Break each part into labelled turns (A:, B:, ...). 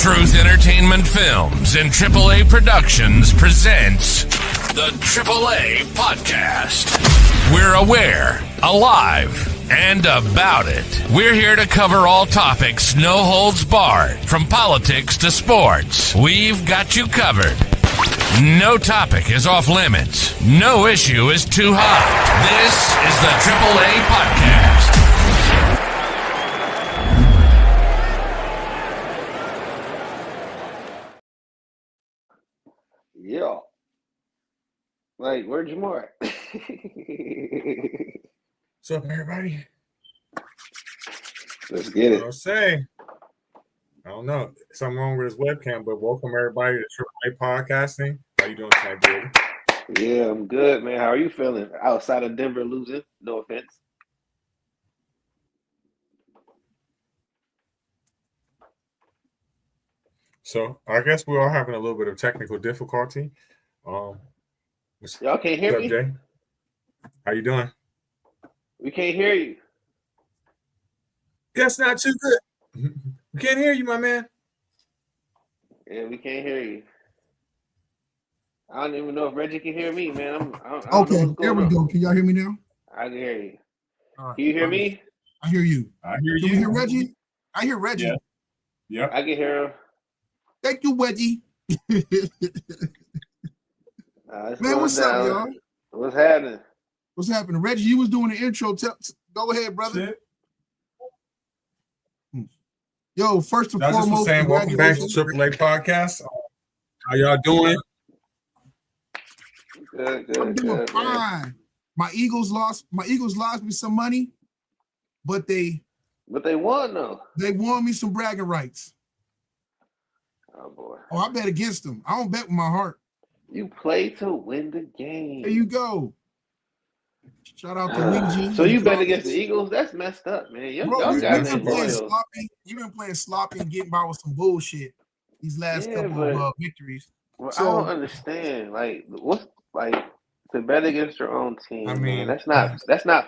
A: Truth Entertainment Films and AAA Productions presents the AAA Podcast. We're aware, alive, and about it. We're here to cover all topics, no holds barred, from politics to sports. We've got you covered. No topic is off limits. No issue is too hot. This is the AAA Podcast.
B: Yeah. Like, where'd you more?
C: What's up, everybody?
B: Let's get it.
C: I'll say, I don't know, something wrong with his webcam, but welcome everybody to AAA Podcasting. How you doing tonight, baby?
B: Yeah, I'm good, man. How are you feeling? Outside of Denver losing, no offense.
C: So I guess we're all having a little bit of technical difficulty.
B: Y'all can't hear
C: What's up,
B: me?
C: Jay? How you doing?
B: We can't hear you.
C: That's not too good. We can't hear you, my man.
B: Yeah, we can't hear you. I don't even know if Reggie can hear me, man. I don't
D: Okay,
B: know what's
D: there we
B: going on.
D: go. Can y'all hear me now?
B: I can hear you.
D: All right.
B: Can you hear me?
D: I hear you.
C: I hear
D: Do you hear Reggie? I hear Reggie.
C: Yeah. Yep.
B: I can hear him.
D: Thank you, Reggie.
B: It's
D: Man,
B: going
D: what's up,
B: down.
D: y'all?
B: What's happening?
D: What's happening? Reggie, you was doing the intro. Go ahead, brother.
C: Shit.
D: Yo, first and
C: I just was
D: foremost,
C: saying, welcome back to
D: congratulations.
C: AAA Podcast. How y'all doing?
B: Good,
D: I'm doing
B: good, man.
D: fine. My Eagles lost me some money, but they
B: But they won, though.
D: won me some bragging rights.
B: Oh, boy.
D: Oh, I bet against them. I don't bet with my heart.
B: You play to win the game.
D: There you go. Shout out to Luigi.
B: So you bet against the Eagles? That's messed up, man.
D: Bro,
B: Y'all
D: you've
B: guys
D: been
B: ain't
D: playing
B: loyal.
D: sloppy. You've been playing sloppy and getting by with some bullshit these last
B: Yeah,
D: couple of victories.
B: Well,
D: So-
B: I don't understand. Like, what's like to bet against your own team?
C: I
B: Man,
C: mean,
B: that's not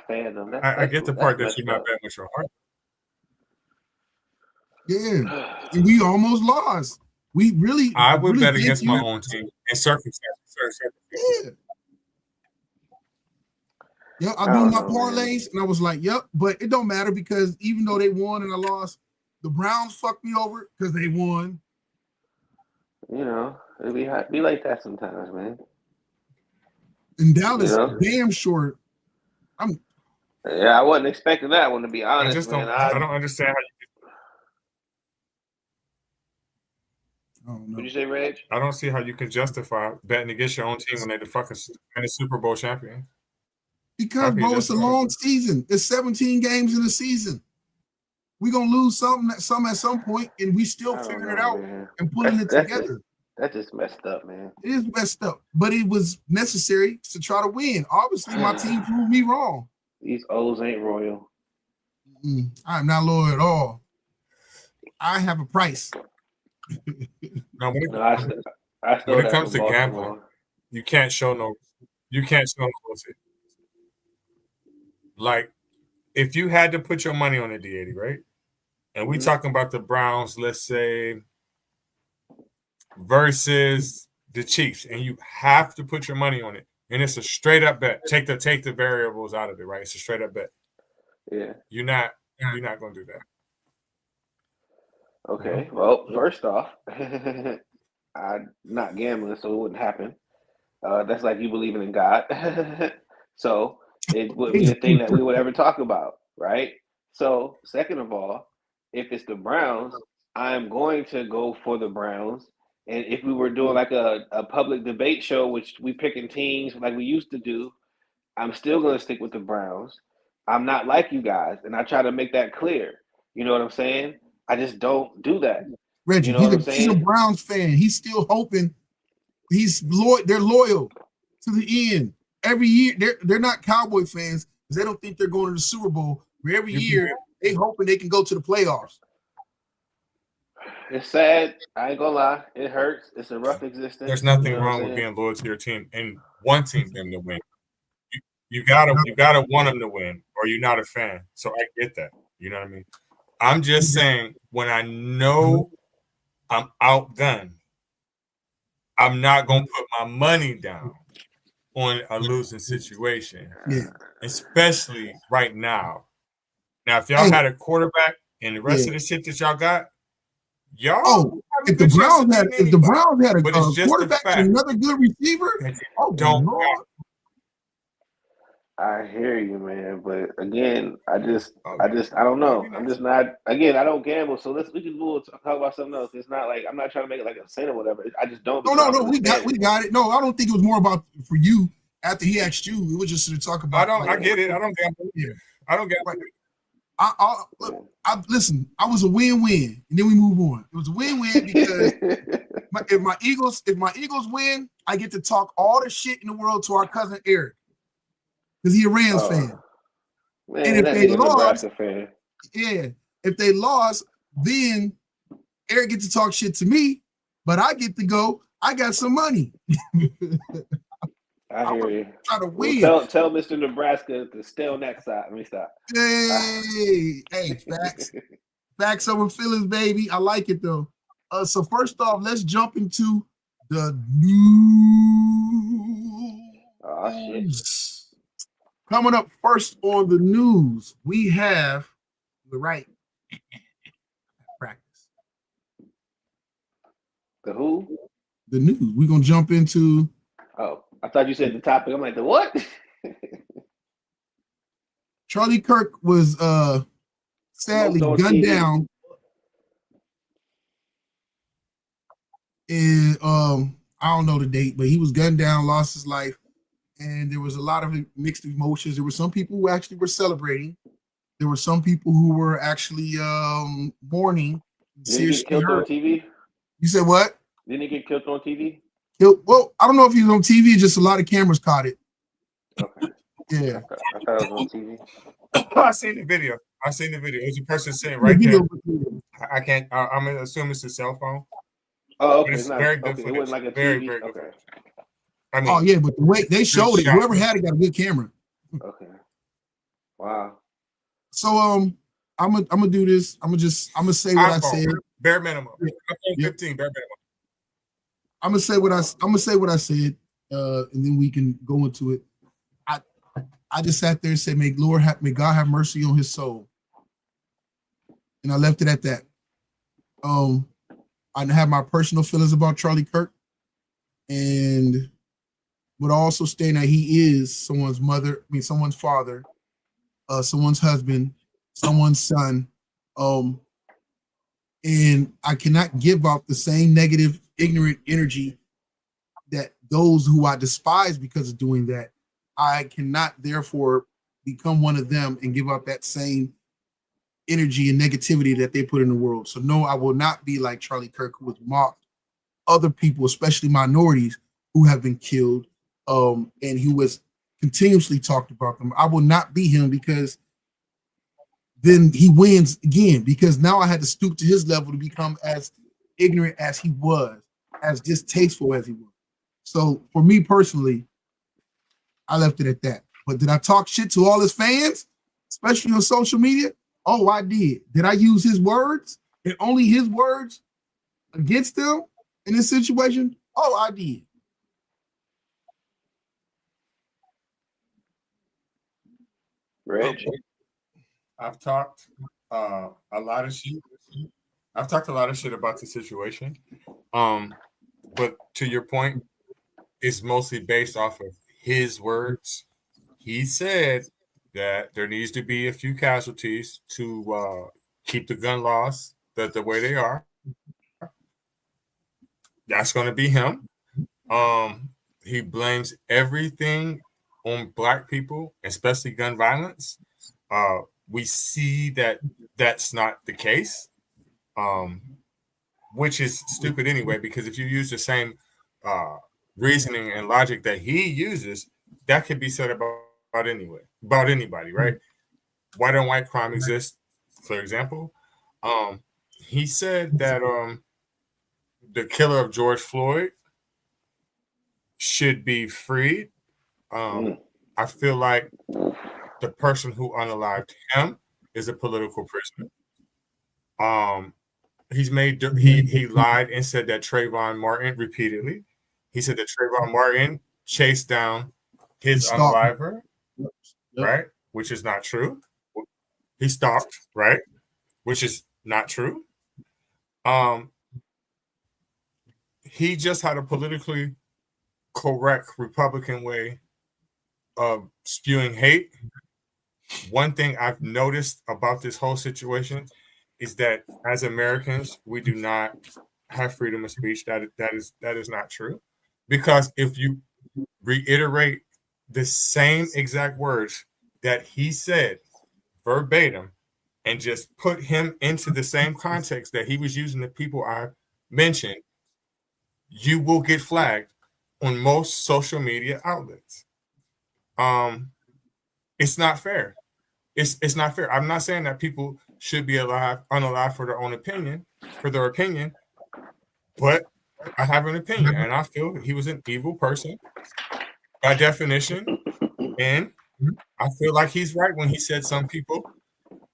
B: fandom.
C: I get the part that
B: that's
C: you're not
B: messed
C: betting with your heart.
D: Yeah,
B: up.
D: and we almost lost. We really.
C: I would
D: really
C: bet
D: think
C: against
D: you-
C: my own team in circumstances.
D: Yeah. Yeah, I
B: I
D: do
B: don't
D: my
B: know, man.
D: parlays, and I was like, "Yep," but it don't matter because even though they won and I lost, the Browns fucked me over because they won.
B: You know, it be like that sometimes, man.
D: And Dallas,
B: Yeah.
D: damn short.
B: Yeah, I wasn't expecting that one to be
C: I
B: honest,
C: just
B: man.
C: don't. I don't understand how
D: I don't know.
B: What'd you say, Reg?
C: I don't see how you can justify betting against your own team when they're the fucking Super Bowl champion.
D: Because,
C: How can you
D: bro, it's a
C: justify
D: long season. It's 17 games in the season. We're going to lose some at some point, and we still
B: I don't
D: figuring it
B: know,
D: out
B: man.
D: and putting it
B: That's
D: together.
B: That's just messed up, man.
D: It is messed up, but it was necessary to try to win. Obviously, my team proved me wrong.
B: These O's ain't royal.
D: I'm not loyal at all. I have a price.
C: No, when
B: No, I still
C: when it
B: have
C: comes
B: some
C: to
B: Baltimore.
C: gambling, you can't show no loyalty. Like, if you had to put your money on a D80, right? And we
B: Mhm.
C: talking about the Browns, let's say, versus the Chiefs, and you have to put your money on it, and it's a straight up bet. Take the variables out of it, right? It's a straight up bet.
B: Yeah.
C: You're not gonna do that.
B: Okay. Well, first off, I'm not gambling, so it wouldn't happen. That's like you believing in God. So it wouldn't be a thing that we would ever talk about, right? So, second of all, if it's the Browns, I'm going to go for the Browns. And if we were doing like a public debate show, which we picking teams like we used to do, I'm still going to stick with the Browns. I'm not like you guys, and I try to make that clear. You know what I'm saying? I just don't do that.
D: Reggie,
B: You know what I'm
D: he's a
B: saying?
D: Browns fan. He's still hoping. He's loyal. They're loyal to the end. Every year, they're not Cowboy fans because they don't think they're going to the Super Bowl. But every year, they hoping they can go to the playoffs.
B: It's sad. I ain't gonna lie. It hurts. It's a rough existence.
C: There's nothing
B: You know what
C: wrong
B: I'm
C: with
B: saying?
C: being loyal to your team and wanting them to win. You gotta want them to win, or you're not a fan. So I get that. You know what I mean? I'm just saying when I know I'm outgunned. I'm not gonna put my money down on a losing situation,
D: Yeah.
C: especially right now. Now, if y'all
D: Hey.
C: had a quarterback and the rest
D: Yeah.
C: of the shit that y'all got, y'all
D: Oh,
C: have a
D: if the
C: good chance of
D: Browns had
C: beating anybody. But it's
D: a
C: just the
D: quarterback and
C: fact
D: another good receiver,
C: that you
D: oh
C: don't
D: Lord.
C: have.
B: I hear you, man. But again, I
C: Oh, yeah.
B: don't know.
C: Maybe
B: I'm
C: not.
B: just not. Again, I don't gamble, so we can talk about something else. It's not like I'm not trying to make it like a sin or whatever. I just don't because I don't
D: No. We
B: understand it.
D: got it. No, I don't think it was more about for you after he asked you. It was just to talk about.
C: I get it. I don't gamble.
D: Yeah.
C: I don't gamble.
D: Right. Listen. I was a win-win, and then we move on. It was a win-win because if my Eagles win, I get to talk all the shit in the world to our cousin Eric because he a Rams fan.
B: Man,
D: And if
B: that
D: they
B: nigga
D: lost,
B: Nebraska fan.
D: yeah, if they lost, then Eric gets to talk shit to me, but I get to go. I got some money.
B: I hear you.
D: Try to
B: Well,
D: win.
B: tell Mr. Nebraska to stay on that side. Let me stop.
D: Hey, facts over feelings, baby. I like it though. So first off, let's jump into the news.
B: Oh shit.
D: Coming up first on the news, we have the right practice.
B: The who?
D: The news. We're gonna jump into.
B: Oh, I thought you said the topic. I'm like, the what?
D: Charlie Kirk was sadly
B: Smoked on
D: gunned
B: TV.
D: down in I don't know the date, but he was gunned down, lost his life, and there was a lot of mixed emotions. There were some people who actually were celebrating. There were some people who were actually mourning.
B: Did he get killed on TV?
D: You said what?
B: Didn't he get killed on TV?
D: Well, I don't know if he was on TV. Just a lot of cameras caught it.
B: Okay.
D: Yeah.
B: I thought it was on TV.
C: I seen the video. There's a person sitting right there. I can't. I'm gonna assume it's a cell phone.
B: Oh, okay.
C: It's very good
B: okay.
C: footage.
B: It wasn't like a
C: very,
B: TV.
C: very good
B: Okay.
C: footage. I mean,
D: Oh yeah, but the way they showed it,
C: shot.
D: whoever had it got a good camera.
B: Okay. Wow.
D: So I'm gonna do this. I'm gonna say what I said.
C: Bare minimum.
D: Yeah.
C: iPhone 15. Bare minimum.
D: I'm gonna say what I said, and then we can go into it. I just sat there and said, may God have mercy on his soul, and I left it at that. I have my personal feelings about Charlie Kirk, and but also saying that he is someone's mother, someone's father, someone's husband, someone's son, and I cannot give off the same negative, ignorant energy that those who I despise because of doing that. I cannot therefore become one of them and give up that same energy and negativity that they put in the world. So no, I will not be like Charlie Kirk, who was mocked. Other people, especially minorities, who have been killed, and he was continuously talked about them. I will not be him because then he wins again. Because now I had to stoop to his level to become as ignorant as he was, as distasteful as he was. So for me personally, I left it at that. But did I talk shit to all his fans, especially on social media? Oh, I did. Did I use his words and only his words against them in this situation? Oh, I did.
B: Reg?
C: I've talked a lot of shit. I've talked a lot of shit about the situation. But to your point, it's mostly based off of his words. He said that there needs to be a few casualties to keep the gun laws the way they are. That's going to be him. He blames everything on Black people, especially gun violence. We see that that's not the case, which is stupid anyway, because if you use the same reasoning and logic that he uses, that could be said about anybody, right? Why don't white crime exist, for example? He said that the killer of George Floyd should be freed. I feel like the person who unalived him is a political prisoner. he lied and said that Trayvon Martin repeatedly. He said that Trayvon Martin chased down his unaliver, right? Which is not true. He stalked, right? Which is not true. He just had a politically correct Republican way of spewing hate. One thing I've noticed about this whole situation is that as Americans, we do not have freedom of speech. That is not true. Because if you reiterate the same exact words that he said verbatim and just put him into the same context that he was using the people I mentioned, you will get flagged on most social media outlets. It's not fair. It's not fair. I'm not saying that people should be unalive for their opinion, but I have an opinion, and I feel he was an evil person by definition, and I feel like he's right when he said some people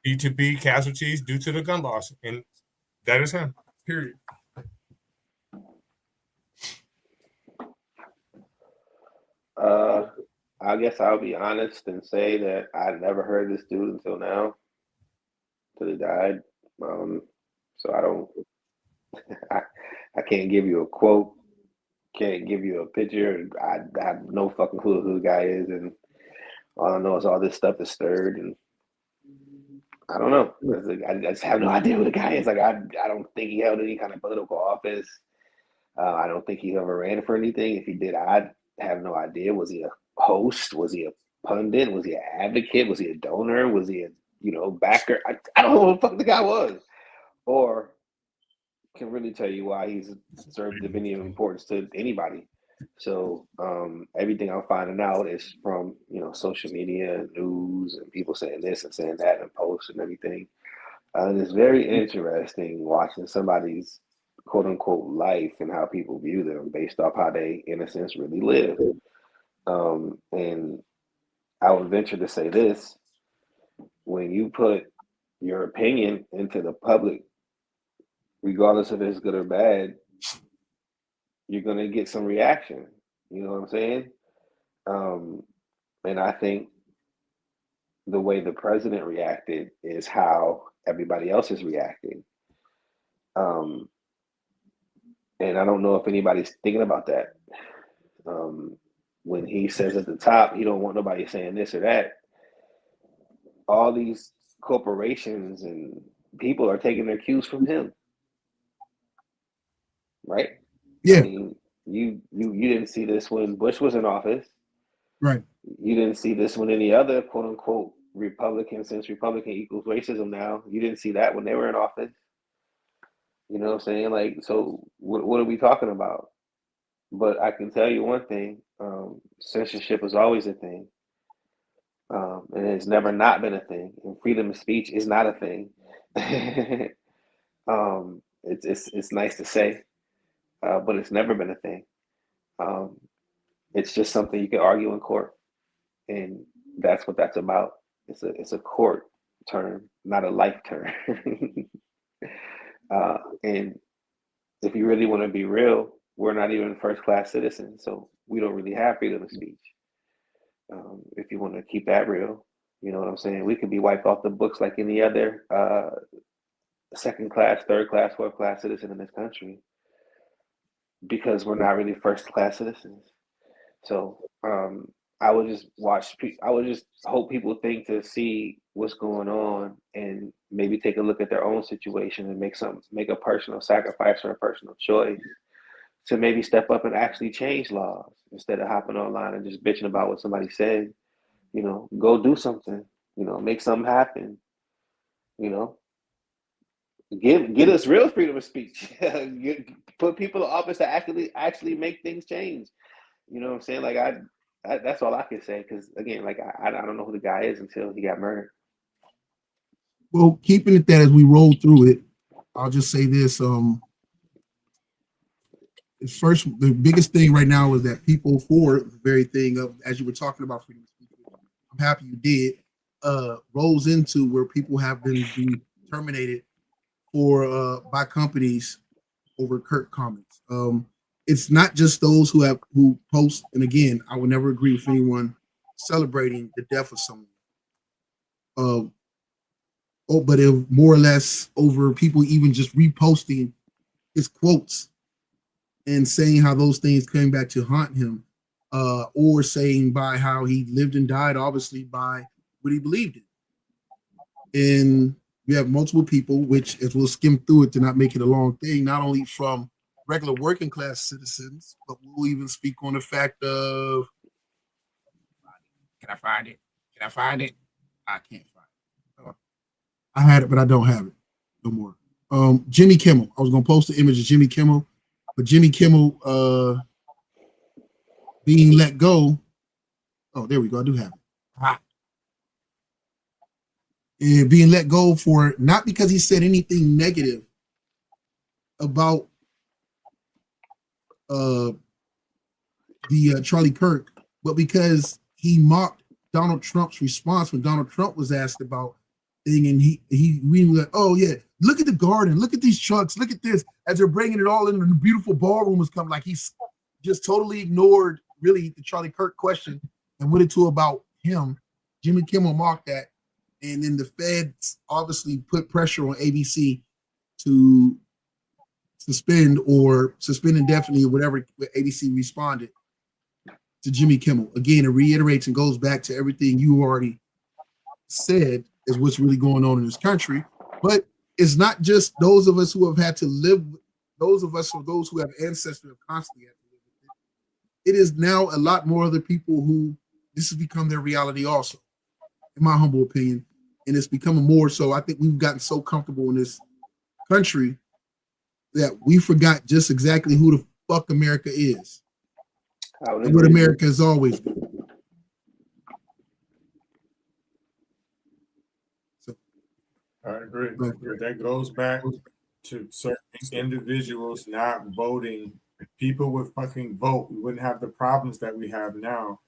C: need to be casualties due to the gun laws, and that is him. Period.
B: I guess I'll be honest and say that I never heard this dude until now, till he died. So I don't, I can't give you a quote, can't give you a picture. I have no fucking clue who the guy is, and all I know is all this stuff is stirred, and I don't know. I just have no idea who the guy is. Like I don't think he held any kind of political office. I don't think he ever ran for anything. If he did, I have no idea. Was he a host? Was he a pundit? Was he an advocate? Was he a donor? Was he a backer? I don't know who the fuck the guy was, or can really tell you why he's served of any importance to anybody. So everything I'm finding out is from social media, news, and people saying this and saying that, and posts and everything. And it's very interesting watching somebody's quote unquote life and how people view them based off how they, in a sense, really live. And I would venture to say this: when you put your opinion into the public, regardless if it's good or bad, you're going to get some reaction. You know what I'm saying? And I think the way the president reacted is how everybody else is reacting. And I don't know if anybody's thinking about that. When he says at the top, he don't want nobody saying this or that, all these corporations and people are taking their cues from him. Right?
D: Yeah.
B: I mean, you didn't see this when Bush was in office.
D: Right.
B: You didn't see this when any other quote unquote Republican, since Republican equals racism now. You didn't see that when they were in office. You know what I'm saying? Like, so what are we talking about? But I can tell you one thing, censorship was always a thing. And it's never not been a thing. And freedom of speech is not a thing. It's nice to say, but it's never been a thing. It's just something you can argue in court, and that's what that's about. It's a court term, not a life term. And if you really want to be real, we're not even first-class citizens, so we don't really have freedom of speech. If you want to keep that real, you know what I'm saying? We could be wiped off the books like any other second-class, third-class, fourth-class citizen in this country, because we're not really first-class citizens. So I would just hope people think to see what's going on and maybe take a look at their own situation and make a personal sacrifice or a personal choice to maybe step up and actually change laws instead of hopping online and just bitching about what somebody said. Go do something. Make something happen. Get us real freedom of speech. Put people in office to actually make things change. You know what I'm saying? Like I that's all I can say, because again, like I don't know who the guy is until he got murdered.
D: Well, keeping it that as we roll through it, I'll just say this: first, the biggest thing right now is that people, for the very thing of, as you were talking about freedom of speech, I'm happy you did, rolls into where people have been terminated for by companies over Kirk comments. It's not just those who post, and again, I would never agree with anyone celebrating the death of someone. But it more or less over people even just reposting his quotes and saying how those things came back to haunt him, or saying by how he lived and died, obviously by what he believed in. And we have multiple people, which, as we'll skim through it to not make it a long thing, not only from regular working class citizens, but we'll even speak on the fact of, can I find it? Can I find it? I can't find it. I had it, but I don't have it no more. Jimmy Kimmel. I was gonna post the image of Jimmy Kimmel, but Jimmy Kimmel being let go. Oh, there we go. I do have it. And being let go for not because he said anything negative about the Charlie Kirk, but because he mocked Donald Trump's response when Donald Trump was asked about thing, and he really like, oh yeah, look at the garden, look at these trucks, look at this, as they're bringing it all in, and the beautiful ballroom has come. Like, he's just totally ignored really the Charlie Kirk question and went into about him. Jimmy Kimmel mocked that, and then the feds obviously put pressure on ABC to suspend indefinitely, or whatever ABC responded to Jimmy Kimmel. Again, it reiterates and goes back to everything you already said is what's really going on in this country. But it's not just those of us who have had to live, those of us or those who have ancestors who have constantly had to live with it. It is now a lot more other people who this has become their reality also, in my humble opinion. And it's becoming more so. I think we've gotten so comfortable in this country that we forgot just exactly who the fuck America is. And what America has always been. So,
C: I agree. That goes back to certain individuals not voting. If people would fucking vote, we wouldn't have the problems that we have now.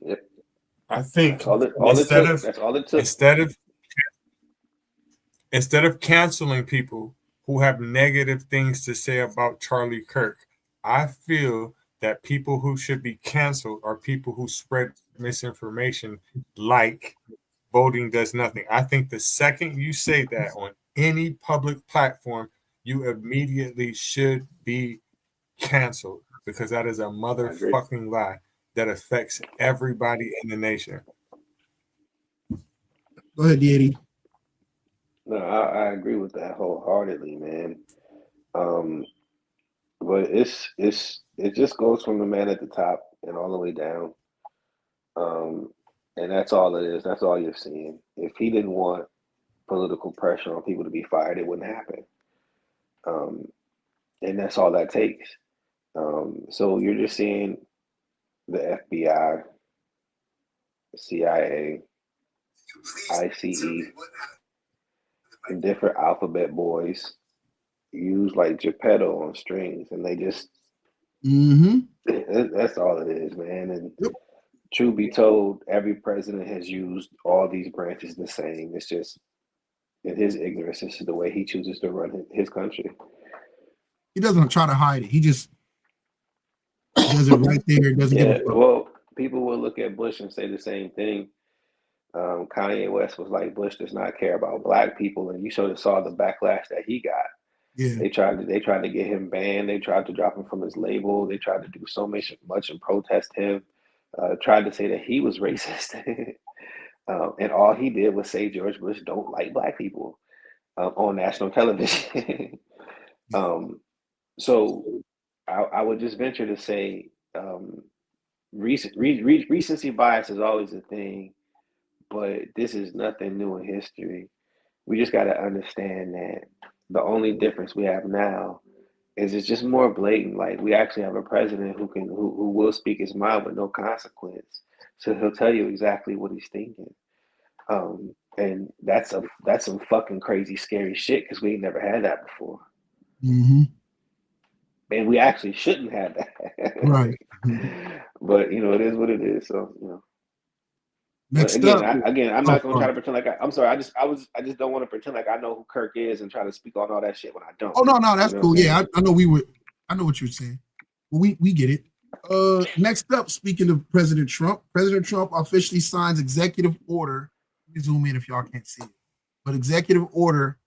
B: Yep.
C: I think
B: that's all it took.
C: Instead of canceling people who have negative things to say about Charlie Kirk, I feel that people who should be canceled are people who spread misinformation, like voting does nothing. I think the second you say that on any public platform, you immediately should be canceled, because that is a motherfucking lie that affects everybody in the nation.
D: Go ahead, Eddie.
B: No, I agree with that wholeheartedly, man. But it just goes from the man at the top and all the way down. And that's all it is. That's all you're seeing. If he didn't want political pressure on people to be fired, it wouldn't happen. And that's all that takes. So you're just seeing the FBI, CIA, ICE, and different alphabet boys use like Geppetto on strings, and they just that's all it is, man. And truth be told, every president has used all these branches the same. It's just in his ignorance, this is the way he chooses to run his country.
D: He doesn't try to hide it. He just does it right there. Doesn't give a fuck.
B: Well, people will look at Bush and say the same thing. Kanye West was like, Bush does not care about black people, and you sort of saw the backlash that he got.
D: Yeah.
B: They tried to get him banned. They tried to drop him from his label. They tried to do so much and protest him. Tried to say that he was racist. And all he did was say George Bush don't like black people on national television. So I would just venture to say recency bias is always a thing, but this is nothing new in history. We just got to understand that the only difference we have now is it's just more blatant. Like, we actually have a president who will speak his mind with no consequence. So he'll tell you exactly what he's thinking. And that's some fucking crazy, scary shit, because we ain't never had that before.
D: Mm-hmm.
B: And we actually shouldn't have that.
D: Right.
B: But, it is what it is. So, But
D: Next up,
B: again, I'm
D: oh,
B: not gonna try to pretend like I'm sorry. I just don't want to pretend like I know who Kirk is and try to speak on all that shit when I don't.
D: oh no, that's
B: You know
D: cool.
B: what I'm
D: Yeah,
B: saying?
D: I know I know what you were saying. Well, we get it. Next up, speaking of President Trump officially signs executive order. Let me zoom in if y'all can't see it. But executive order,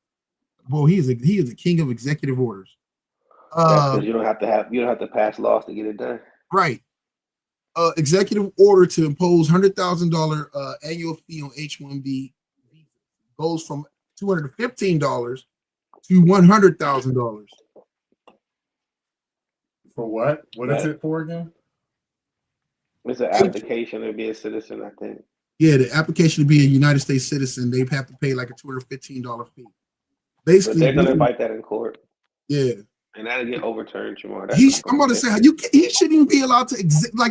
D: well, he is a king of executive orders.
B: That's because you don't have to pass laws to get it done.
D: Right. Executive order to impose $100,000 annual fee on H-1B goes from $215 to $100,000.
C: For what? What is
B: Right.
C: it for again?
B: It's an application to be a citizen, I think.
D: Yeah, the application to be a United States citizen, they have to pay like a $215 fee. Basically,
B: But they're gonna fight that in court.
D: Yeah.
B: And that'll get overturned tomorrow.
D: I'm about to say, he shouldn't even be allowed to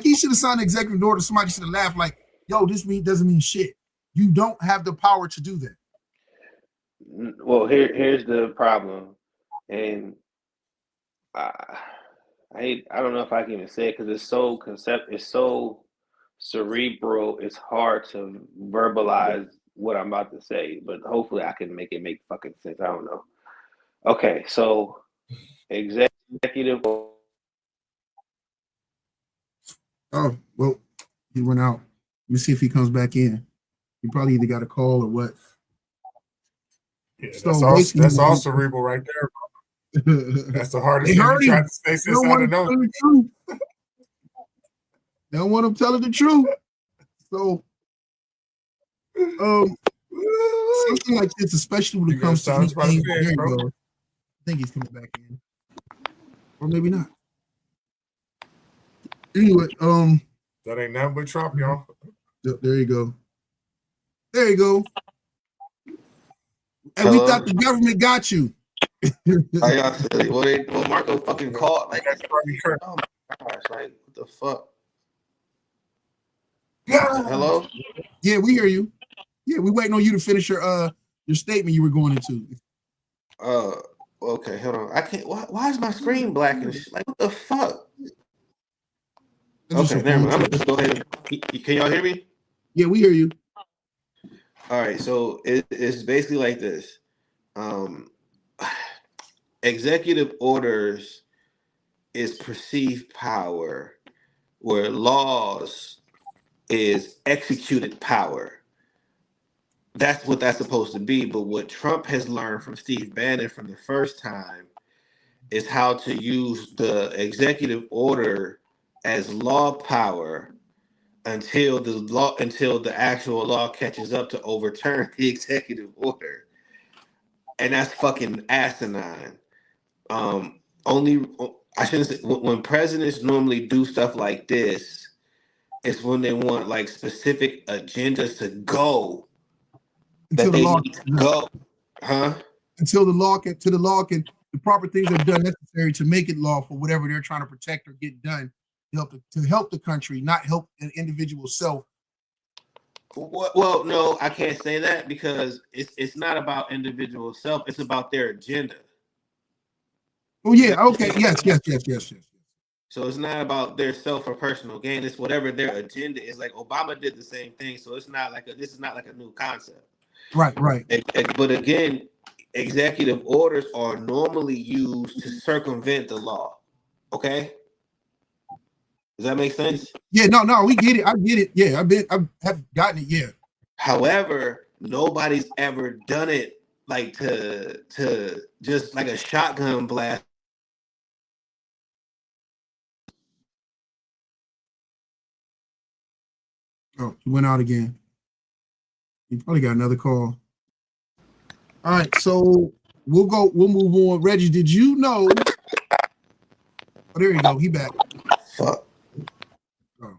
D: he should have signed an executive order. Somebody should have laughed like, "Yo, this doesn't mean shit. You don't have the power to do that."
B: Well, here's the problem, and I don't know if I can even say it because it's so cerebral. It's hard to verbalize what I'm about to say, but hopefully I can make it make fucking sense. I don't know. Okay, so executive.
D: Oh, well, he went out. Let me see if he comes back in. He probably either got a call or what.
C: Yeah,
D: So
C: that's all cerebral right there. That's the hardest thing you tried to say since I don't know.
D: They don't want him telling the truth. So, something like this, especially when it comes to anything. There you go. I think he's coming back in, or maybe not. Anyway,
C: that ain't nothing but Trump, y'all.
D: There you go. There you go. And we thought the government got you.
B: Well, Marco fucking called. Like, oh my gosh, like, what the fuck? Hello?
D: Yeah, we hear you. Yeah, we waiting on you to finish your statement you were going into.
B: Okay, hold on. I can't. Why is my screen black and shit? Like, what the fuck? Okay, never mind. I'm just go ahead. Can y'all hear me?
D: Yeah, we hear you.
B: All right, so it's basically like this. Executive orders is perceived power, where laws is executed power. That's what that's supposed to be. But what Trump has learned from Steve Bannon from the first time is how to use the executive order as law power until the actual law catches up to overturn the executive order. And that's fucking asinine. I shouldn't say, when presidents normally do stuff like this, it's when they want like specific agendas to go
D: until
B: that
D: the
B: they
D: law
B: need to go, huh?
D: Until the proper things are done necessary to make it lawful, whatever they're trying to protect or get done to help the country, not help an individual self.
B: Well, no, I can't say that because it's not about individual self. It's about their agenda.
D: Oh yeah, okay, yes.
B: So it's not about their self or personal gain. It's whatever their agenda is. Like Obama did the same thing. So it's not like this is not like a new concept.
D: Right.
B: But again, executive orders are normally used to circumvent the law. Okay. Does that make sense?
D: Yeah, no, we get it. I get it. Yeah, I have gotten it. Yeah.
B: However, nobody's ever done it like to just like a shotgun blast.
D: Oh, he went out again. He probably got another call. All right, so we'll move on. Reggie, did you know? Oh, there you go. He back.
B: Fuck.
D: Oh.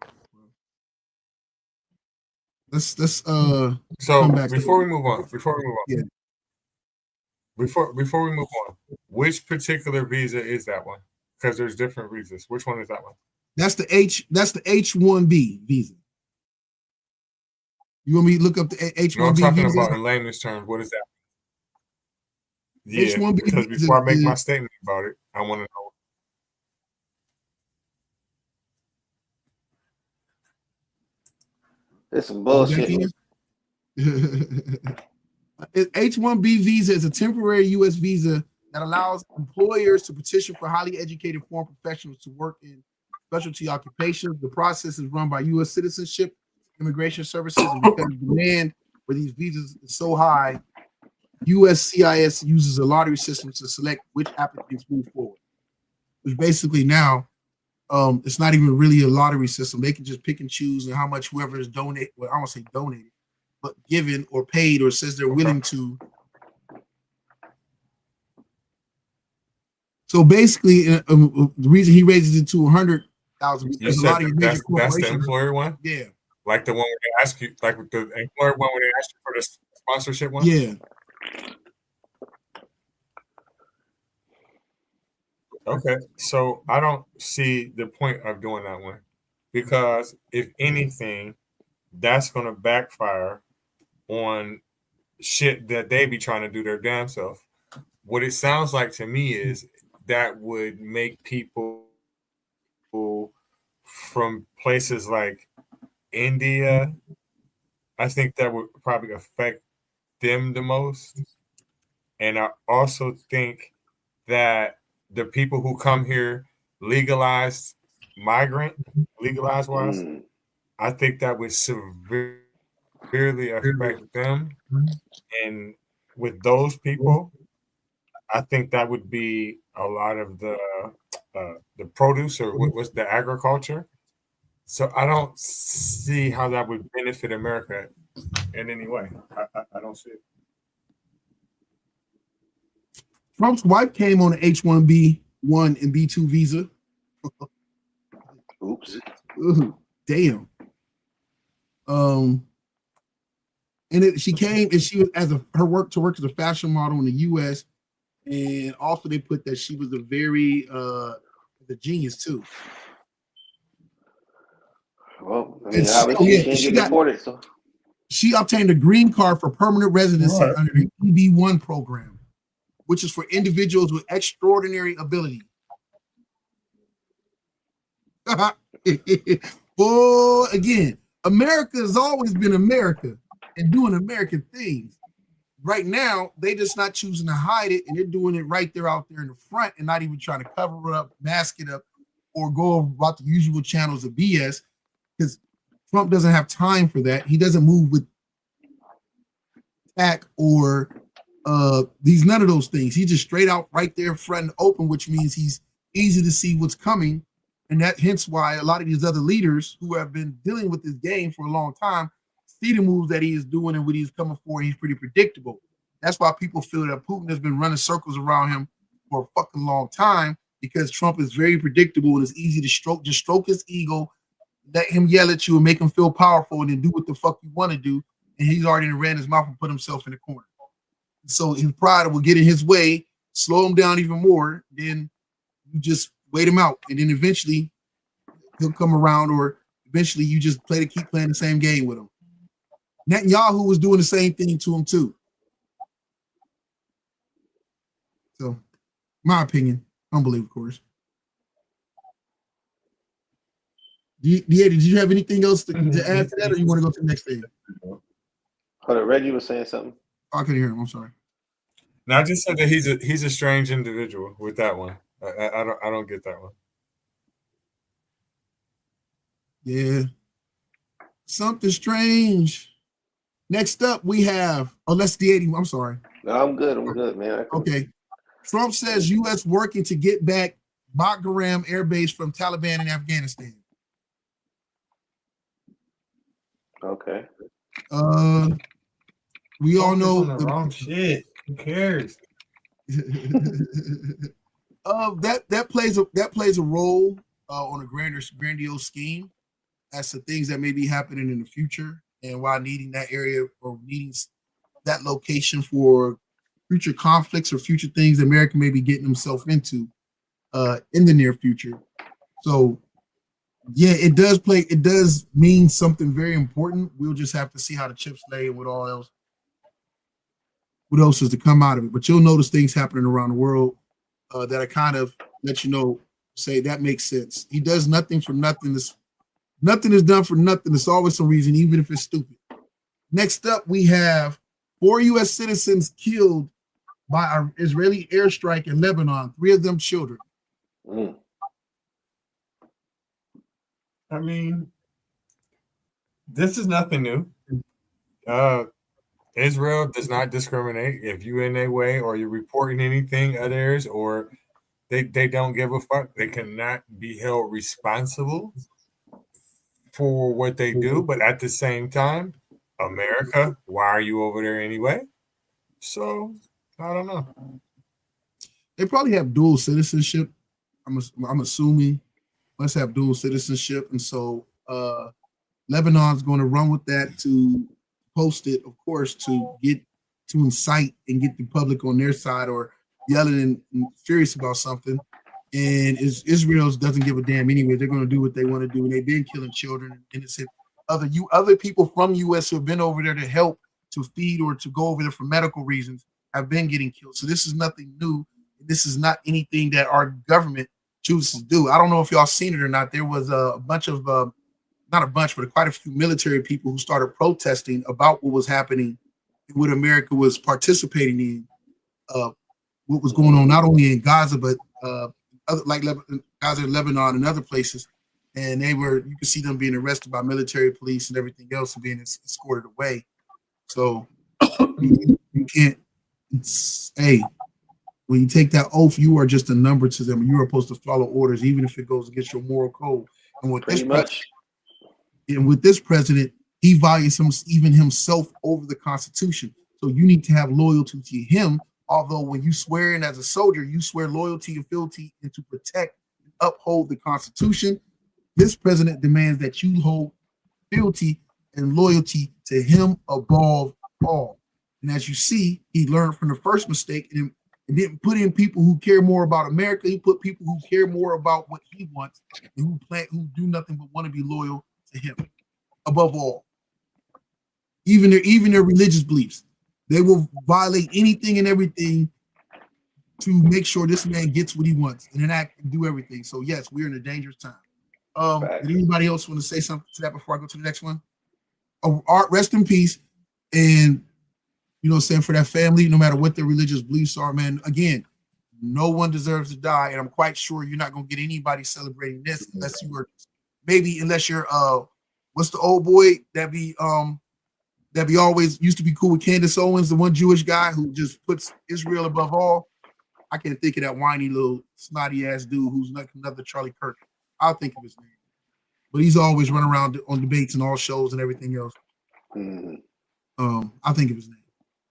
D: Let's
C: so before we move on,
D: yeah.
C: Before we move on, which particular visa is that one? Because there's different visas. Which one is that one?
D: That's the H-1B visa. You want me to look up the H-1B
C: No, I'm talking
D: visa?
C: about in layman's terms. What is that? Yeah,
D: H-1B
C: because before I make my statement about it, I want to know.
B: It's some
D: Back
B: bullshit.
D: in? H-1B visa is a temporary U.S. visa that allows employers to petition for highly educated foreign professionals to work in specialty occupations. The process is run by U.S. Citizenship Immigration Services, and because demand for these visas is so high, USCIS uses a lottery system to select which applicants move forward. Which basically now, it's not even really a lottery system. They can just pick and choose and how much whoever is donate. Well, I won't say donated, but given or paid or says they're willing to. So basically, the reason he raises it to 100,000 because a lot of your major
C: that's the
D: corporations.
C: employer one?
D: Yeah.
C: Like the one where they ask you, like the employer one where they ask you for the sponsorship one?
D: Yeah.
C: Okay, so I don't see the point of doing that one because if anything, that's going to backfire on shit that they be trying to do their damn self. What it sounds like to me is that would make people from places like India, I think that would probably affect them the most. And I also think that the people who come here legalized wise, I think that would severely affect them. And with those people, I think that would be a lot of the produce or what's the agriculture. So I don't see how that would benefit America in any way. I don't see it.
D: Trump's wife came on an H-1B1 and B2 visa.
B: Oops.
D: Ooh, damn. She came and she was her work as a fashion model in the U.S. And also they put that she was a very the genius too.
B: Well, I mean, obviously she can't get deported, so
D: she obtained a green card for permanent residency under the EB-1 program, which is for individuals with extraordinary ability. Well, again, America has always been America and doing American things. Right now, they just not choosing to hide it, and they're doing it right there out there in the front and not even trying to cover it up, mask it up, or go about the usual channels of BS, because Trump doesn't have time for that. He doesn't move with tact or these none of those things. He's just straight out right there front and open, which means he's easy to see what's coming. And that hence why a lot of these other leaders who have been dealing with this game for a long time see the moves that he is doing and what he's coming for, and he's pretty predictable. That's why people feel that Putin has been running circles around him for a fucking long time, because Trump is very predictable and it's easy to stroke his ego, let him yell at you and make him feel powerful, and then do what the fuck you want to do. And he's already ran his mouth and put himself in the corner. So his pride will get in his way, slow him down even more. Then you just wait him out, and then eventually he'll come around, or eventually you just keep playing the same game with him. Netanyahu was doing the same thing to him too. So, my opinion, unbelievable, of course. Did you have anything else to add to that, or you want to go to the next thing?
B: Hold on, Reggie was saying something.
D: I couldn't hear him. I'm sorry.
C: No, I just said that he's a strange individual with that one. I don't get that one.
D: Yeah, something strange. Next up, we have let's D80. I'm sorry.
B: No, I'm good, man.
D: Okay. Trump says U.S. working to get back Bagram Air Base from Taliban in Afghanistan.
C: Okay.
D: We all know
C: the wrong shit. Who cares?
D: That plays a role on a grandiose scheme as to things that may be happening in the future, and why needing that area or needing that location for future conflicts or future things that America may be getting himself into in the near future. So yeah, it does mean something very important. We'll just have to see how the chips lay and what else is to come out of it. But you'll notice things happening around the world that I kind of let you know, say that makes sense. He does nothing for nothing. This Nothing is done for nothing. There's always some reason, even if it's stupid. Next up, we have 4 U.S. citizens killed by an Israeli airstrike in Lebanon, 3 of them children.
C: I mean, this is nothing new. Israel does not discriminate. If you in a way or you're reporting anything others or they don't give a fuck, they cannot be held responsible for what they do. But at the same time, America, why are you over there anyway? So I don't know.
D: They probably have dual citizenship. I'm assuming must have dual citizenship, and so Lebanon's going to run with that to post it, of course, to incite and get the public on their side or yelling and furious about something. And Israel doesn't give a damn anyway. They're going to do what they want to do, and they've been killing children and innocent other people from U.S. who have been over there to help, to feed, or to go over there for medical reasons have been getting killed. So this is nothing new. This is not anything that our government chooses to do. I don't know if y'all seen it or not. There was a bunch of, not a bunch, but quite a few military people who started protesting about what was happening and what America was participating in, what was going on, not only in Gaza, but other, like Gaza, Lebanon, and other places. And you could see them being arrested by military police and everything else and being escorted away. So you can't, when you take that oath, you are just a number to them. You are supposed to follow orders, even if it goes against your moral code. And with this president, he values even himself over the Constitution. So you need to have loyalty to him. Although when you swear in as a soldier, you swear loyalty and fealty and to protect and uphold the Constitution. This president demands that you hold fealty and loyalty to him above all. And as you see, he learned from the first mistake and didn't put in people who care more about America. He put people who care more about what he wants and who do nothing but want to be loyal to him above all. Even their religious beliefs. They will violate anything and everything to make sure this man gets what he wants and enact and do everything. So yes, we're in a dangerous time. Did anybody else want to say something to that before I go to the next one? Art, rest in peace. And saying, for that family, no matter what their religious beliefs are, man, again, no one deserves to die. And I'm quite sure you're not going to get anybody celebrating this unless you're what's the old boy that be always used to be cool with Candace Owens, the one Jewish guy who just puts Israel above all. I can't think of that whiny little snotty ass dude who's like another Charlie Kirk. I'll think of his name. But he's always running around on debates and all shows and everything else. I'll think of his name.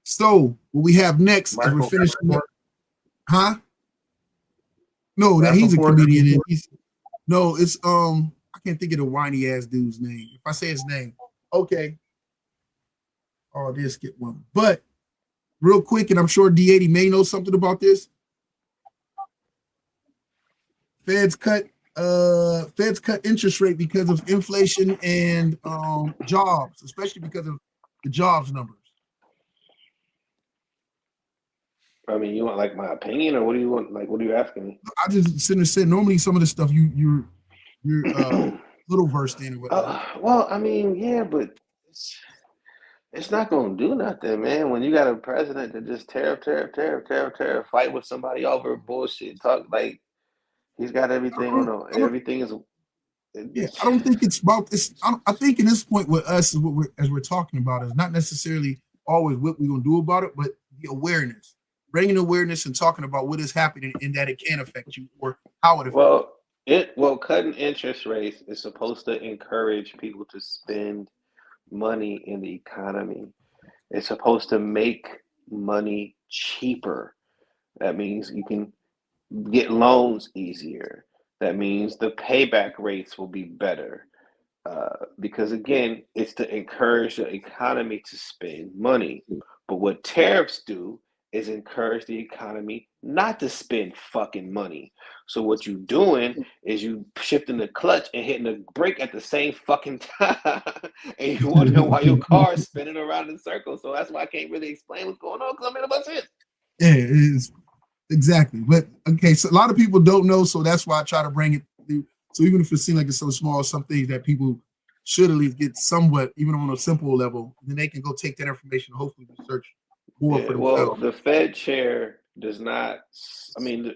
D: So what we have next as we're finishing up, No, that he's a comedian. It's I can't think of the whiny ass dude's name. If I say his name, okay. Oh, I did skip one. But real quick, and I'm sure D80 may know something about this. Feds cut interest rate because of inflation and jobs, especially because of the jobs numbers.
B: I mean, you want like my opinion, or what do you want? Like, what are you asking me?
D: I just sitting there saying normally some of the stuff you're little versed in.
B: Well, I mean, yeah, but it's not gonna do nothing, man. When you got a president that just tariff, fight with somebody over bullshit, talk like he's got everything on. Everything is.
D: Yeah, I don't think it's about this. I think in this point with us, as we're talking about, is not necessarily always what we're gonna do about it, but the awareness. Bringing awareness and talking about what is happening and that it can affect you or how it affects.
B: Well, cutting interest rates is supposed to encourage people to spend money in the economy. It's supposed to make money cheaper. That means you can get loans easier. That means the payback rates will be better. Because again, it's to encourage the economy to spend money. But what tariffs do is encourage the economy not to spend fucking money. So what you doing is you shifting the clutch and hitting the brake at the same fucking time. And you wondering why your car is spinning around in circles. So that's why I can't really explain what's going on, because I'm in a bunch of it.
D: Yeah, it is. Exactly. But okay, so a lot of people don't know, so that's why I try to bring it through So even if it seems like it's so small, some things that people should at least get somewhat, even on a simple level, then they can go take that information and hopefully research more for
B: Well,
D: themselves.
B: the Fed chair does not. I mean,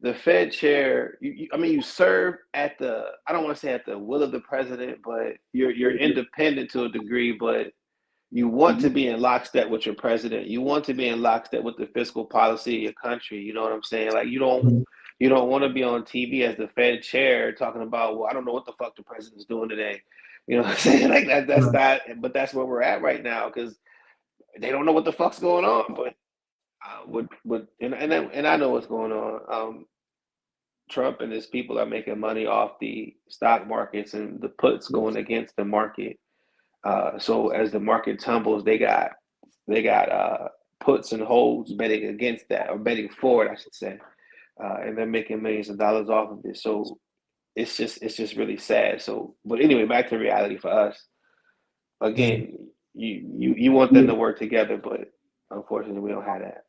B: the Fed chair. I mean, you serve at the. I don't want to say at the will of the president, but you're independent to a degree. But you want to be in lockstep with your president. You want to be in lockstep with the fiscal policy of your country. You know what I'm saying? Like you don't want to be on TV as the Fed chair talking about, well, I don't know what the fuck the president's doing today. You know what I'm saying? Like that's
D: Right.
B: not. But that's where we're at right now because they don't know what the fuck's going on. But and I know what's going on. Trump and his people are making money off the stock markets and the puts going against the market. So as the market tumbles, they got puts and holds betting against that or betting for it, I should say, and they're making millions of dollars off of it. So it's just really sad. So, but anyway, back to reality for us. Again, you want them to work together, but unfortunately, we don't have that.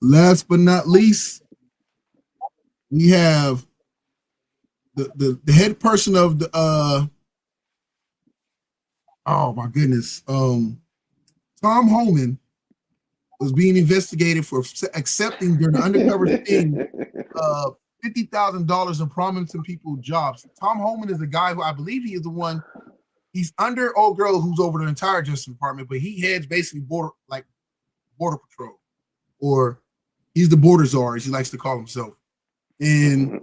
D: Last but not least, we have the head person of the oh my goodness, Tom Homan was being investigated for accepting during the undercover sting $50,000 in promising people jobs. Tom Homan is the guy who I believe he is the one. He's under old girl who's over the entire Justice Department, but he heads basically border patrol, or he's the border czar, as he likes to call himself. And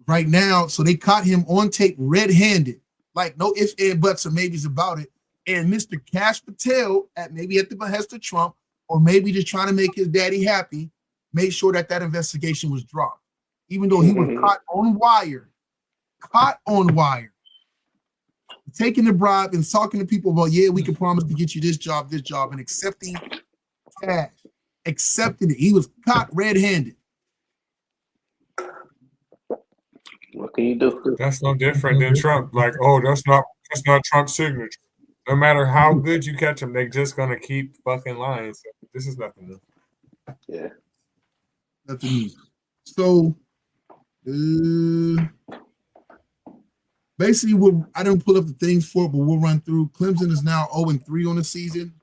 D: right now, so they caught him on tape red-handed, like no ifs, ands, buts, or maybes about it. And Mr. Kash Patel, maybe at the behest of Trump, or maybe just trying to make his daddy happy, made sure that investigation was dropped, even though he was caught on wire, taking the bribe and talking to people about, yeah, we can promise to get you this job, and accepting cash, accepting it. He was caught red-handed.
B: What can you do?
C: That's no different than Trump. Like, oh, that's not Trump's signature. No matter how good you catch them, they're just gonna keep fucking lying. So this is nothing new.
B: Yeah,
D: nothing new. So, basically, I didn't pull up the things for it, but we'll run through. Clemson is now 0-3 on the season.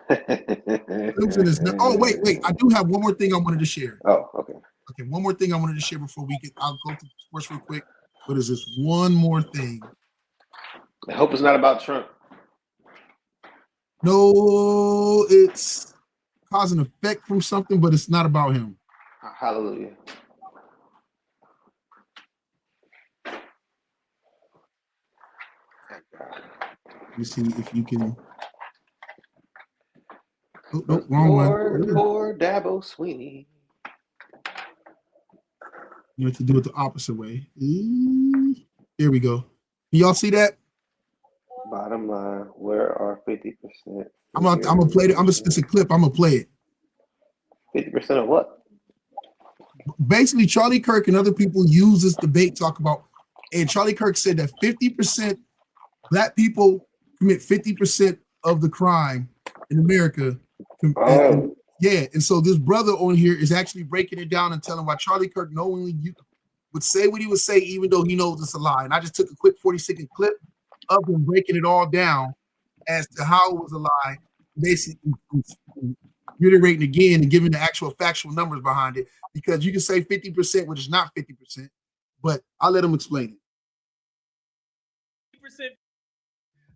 D: Clemson is now. Oh, wait. I do have one more thing I wanted to share.
B: Oh, okay.
D: Okay, one more thing I wanted to share before we get. I'll go to sports real quick. But is this one more thing?
B: I hope it's not about Trump.
D: No, it's cause and effect from something, but it's not about him.
B: Hallelujah.
D: Let me see if you can. Oh, no, wrong one.
B: Poor Dabo Sweeney.
D: You have to do it the opposite way. Here we go. Can y'all see that?
B: Bottom line, where are 50%?
D: I'm gonna play it. It's a clip. I'm gonna play
B: it. 50% of what?
D: Basically, Charlie Kirk and other people use this debate talk about, and Charlie Kirk said that 50% Black people commit 50% of the crime in America. And so this brother on here is actually breaking it down and telling why Charlie Kirk knowingly would say what he would say, even though he knows it's a lie. And I just took a quick 40-second clip of him breaking it all down as to how it was a lie, basically reiterating again and giving the actual factual numbers behind it, because you can say 50%, which is not 50%, but I'll let him explain
E: it.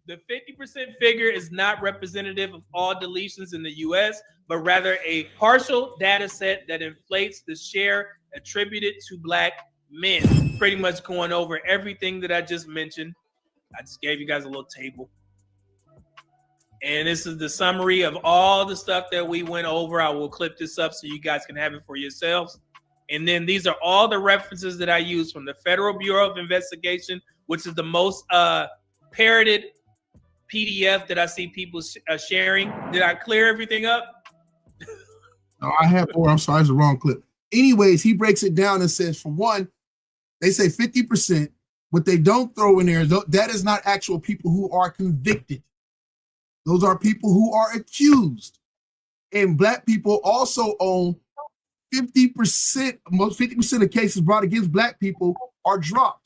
E: The 50% figure is not representative of all deletions in the U.S., but rather a partial data set that inflates the share attributed to Black men. Pretty much going over everything that I just mentioned. I just gave you guys a little table. And this is the summary of all the stuff that we went over. I will clip this up so you guys can have it for yourselves. And then these are all the references that I use from the Federal Bureau of Investigation, which is the most parroted PDF that I see people sharing. Did I clear everything up?
D: No, I have more. I'm sorry, it's the wrong clip. Anyways, he breaks it down and says, for one, they say 50%. What they don't throw in there is that is not actual people who are convicted. Those are people who are accused. And Black people also own 50%, most 50% of cases brought against black people are dropped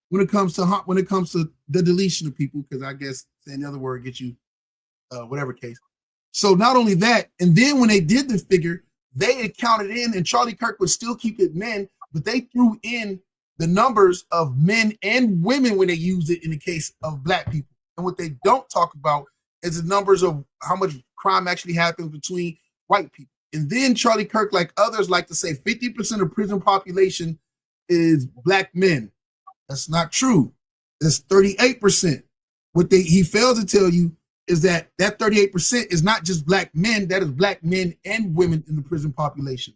D: when it comes to the deletion of people, because I guess saying the other word gets you whatever case. So not only that, and then when they did the figure, they had counted in, and Charlie Kirk would still keep it men, but they threw in the numbers of men and women when they used it in the case of black people. And what they don't talk about is the numbers of how much crime actually happens between white people. And then Charlie Kirk, like others, like to say 50% of prison population is black men. That's not true. That's 38%. What he fails to tell you is that 38% is not just black men, that is black men and women in the prison population.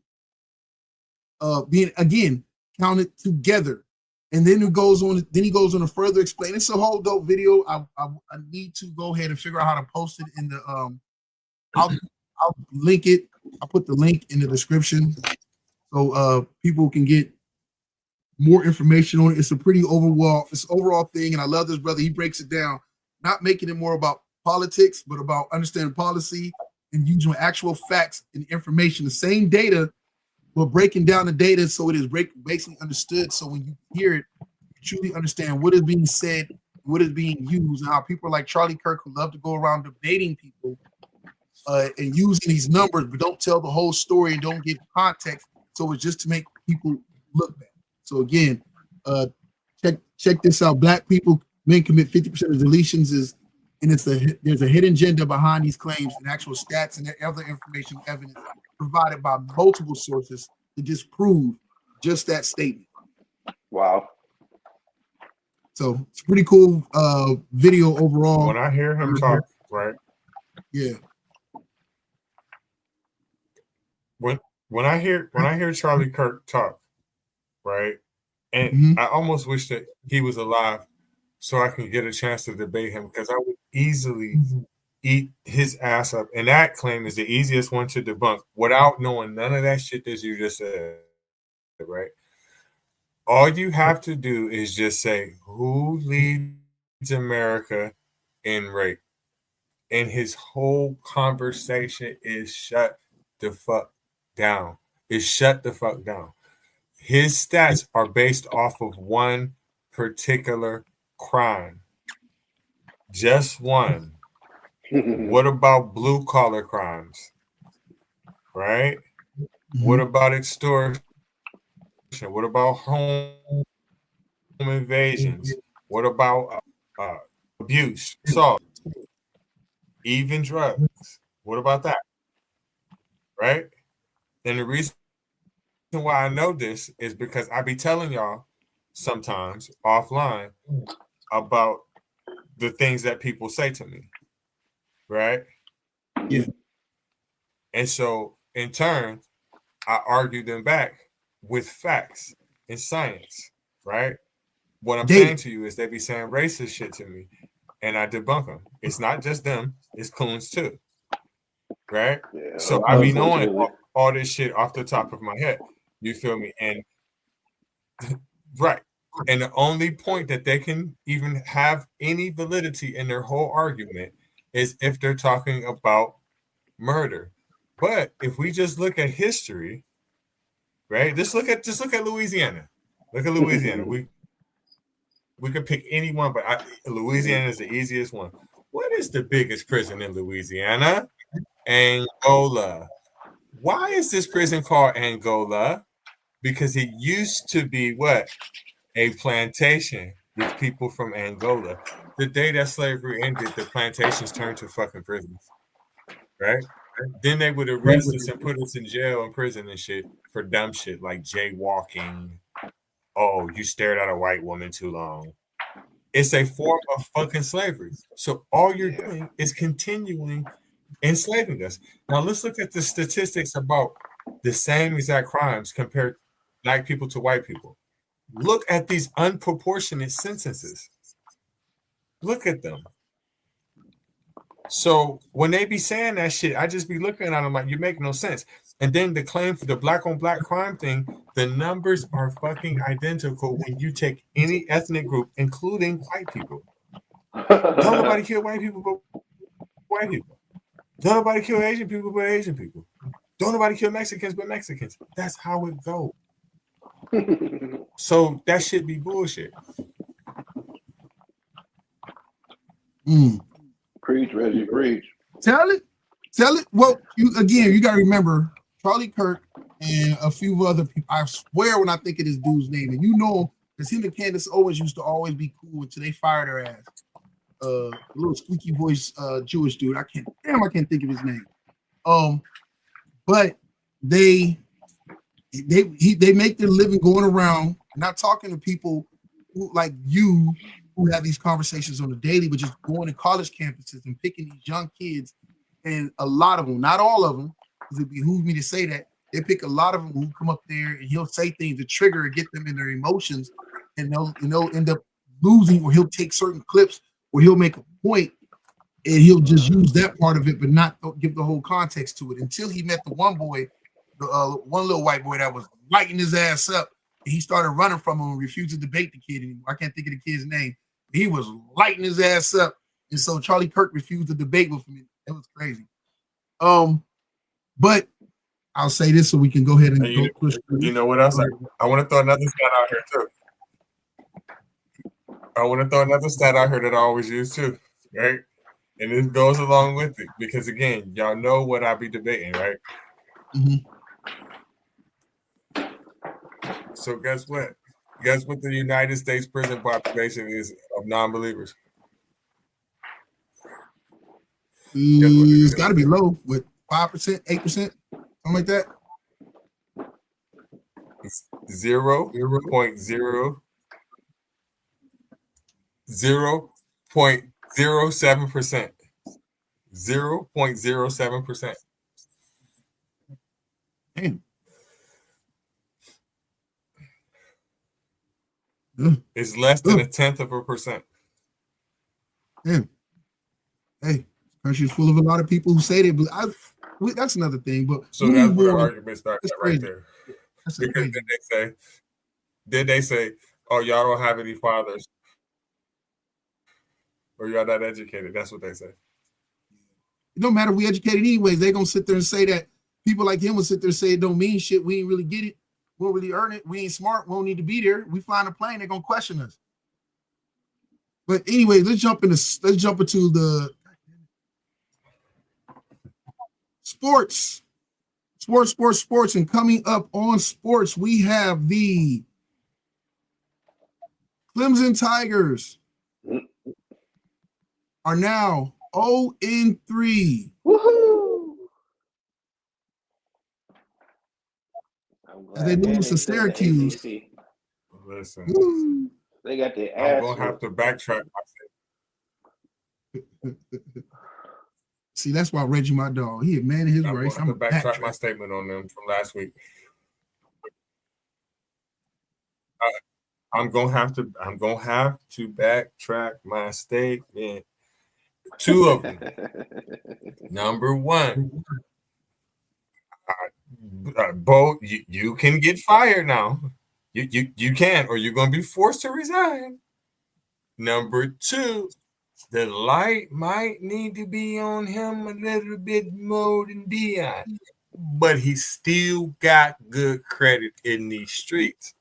D: Being, again, counted together. And then he goes on to further explain. It's a whole dope video. I need to go ahead and figure out how to post it in the I'll link it. I'll put the link in the description so people can get more information on it. It's a pretty overall thing, and I love this brother. He breaks it down, not making it more about politics, but about understanding policy and using actual facts and information. The same data, but breaking down the data so it is basically understood. So when you hear it, you truly understand what is being said, what is being used, and how people like Charlie Kirk, who love to go around debating people and using these numbers, but don't tell the whole story and don't give context. So it's just to make people look bad. So again, check this out. Black men commit 50% of deletions there's a hidden agenda behind these claims and actual stats and other information evidence provided by multiple sources to disprove just that statement.
B: Wow.
D: So it's a pretty cool video overall.
C: When I hear him talk, right?
D: Yeah.
C: When I hear Charlie Kirk talk, right? And I almost wish that he was alive so I can get a chance to debate him, because I would easily eat his ass up. And that claim is the easiest one to debunk without knowing none of that shit that you just said, right? All you have to do is just say, who leads America in rape? And his whole conversation is shut the fuck down. It's shut the fuck down. His stats are based off of one particular crime. Just one. What about blue collar crimes? Right? What about extortion? What about home invasions? What about abuse, assault, even drugs? What about that? Right? And the reason why I know this is because I be telling y'all sometimes offline about the things that people say to me, right?
D: Yeah.
C: And so in turn, I argue them back with facts and science, right? What I'm saying to you is they be saying racist shit to me, and I debunk them. It's not just them, it's coons too, right?
B: Yeah,
C: so I be knowing all this shit off the top of my head. You feel me? And right. And the only point that they can even have any validity in their whole argument is if they're talking about murder. But if we just look at history, right? Just look at Louisiana. Look at Louisiana. We could pick any one, but Louisiana is the easiest one. What is the biggest prison in Louisiana? Angola. Why is this prison called Angola? Because it used to be what? A plantation with people from Angola. The day that slavery ended, the plantations turned to fucking prisons, right? Then they would arrest us and put us in jail and prison and shit for dumb shit like jaywalking. Oh, you stared at a white woman too long. It's a form of fucking slavery. So all you're doing is continuing enslaving us. Now let's look at the statistics about the same exact crimes compared black people to white people. Look at these unproportionate sentences. Look at them. So when they be saying that shit, I just be looking at them like, you make no sense. And then the claim for the black on black crime thing, the numbers are fucking identical when you take any ethnic group, including white people. Don't nobody kill white people but white people. Don't nobody kill Asian people but Asian people. Don't nobody kill Mexicans but Mexicans. That's how it go. So that should be bullshit.
B: Preach, Reggie, preach.
D: Tell it. Well, you got to remember Charlie Kirk and a few other people. I swear when I think of this dude's name, and you know, because him and Candace Owens used to always be cool until they fired her ass. Little squeaky voice Jewish dude. I can't think of his name. But they make their living going around, not talking to people who like you who have these conversations on the daily, but just going to college campuses and picking these young kids. And a lot of them, not all of them, because it behooves me to say that, they pick a lot of them who come up there and he'll say things to trigger or get them in their emotions, and they'll end up losing, or he'll take certain clips where he'll make a point and he'll just use that part of it, but not give the whole context to it. Until he met the one boy, one little white boy that was lighting his ass up, and he started running from him and refused to debate the kid anymore. I can't think of the kid's name. He was lighting his ass up, and so Charlie Kirk refused to debate with him. It was crazy. But I'll say this so we can go ahead and go push.
C: You know what else? I want to throw another stat out here too. I want to throw another stat out here that I always use too, right? And this goes along with it because, again, y'all know what I be debating, right?
D: Mm-hmm.
C: So guess what? Guess what the United States prison population is of non-believers?
D: It's got to be low, with 5%, 8%, something like that.
C: 0.07%. 0.07%.
D: Damn.
C: It's less than 0.1%.
D: Damn. Hey, country's full of a lot of people who say they believe. That's another thing, but
C: so that's where the argument starts right there. Because then they say, "Oh, y'all don't have any fathers, or y'all not educated." That's what they say.
D: It don't matter if we educated anyways. They're gonna sit there and say that people like him will sit there and say it don't mean shit. We ain't really get it. We won't really earn it. We ain't smart. We don't need to be there. We flying a plane. They're gonna question us. But anyway, let's jump into the sports. And coming up on sports, we have the Clemson Tigers are now 0-3.
B: Woohoo!
D: They lose to Syracuse.
C: Listen,
D: Woo.
B: They got their ass.
C: I'm gonna have to backtrack myself.
D: See, that's why Reggie, my dog, he a man in his race.
C: I'm gonna backtrack my statement on them from last week. I'm gonna have to backtrack my statement. Two of them. Number one, Bo, you can get fired now. You can, or you're gonna be forced to resign. Number two, the light might need to be on him a little bit more than Deion, but he still got good credit in these streets.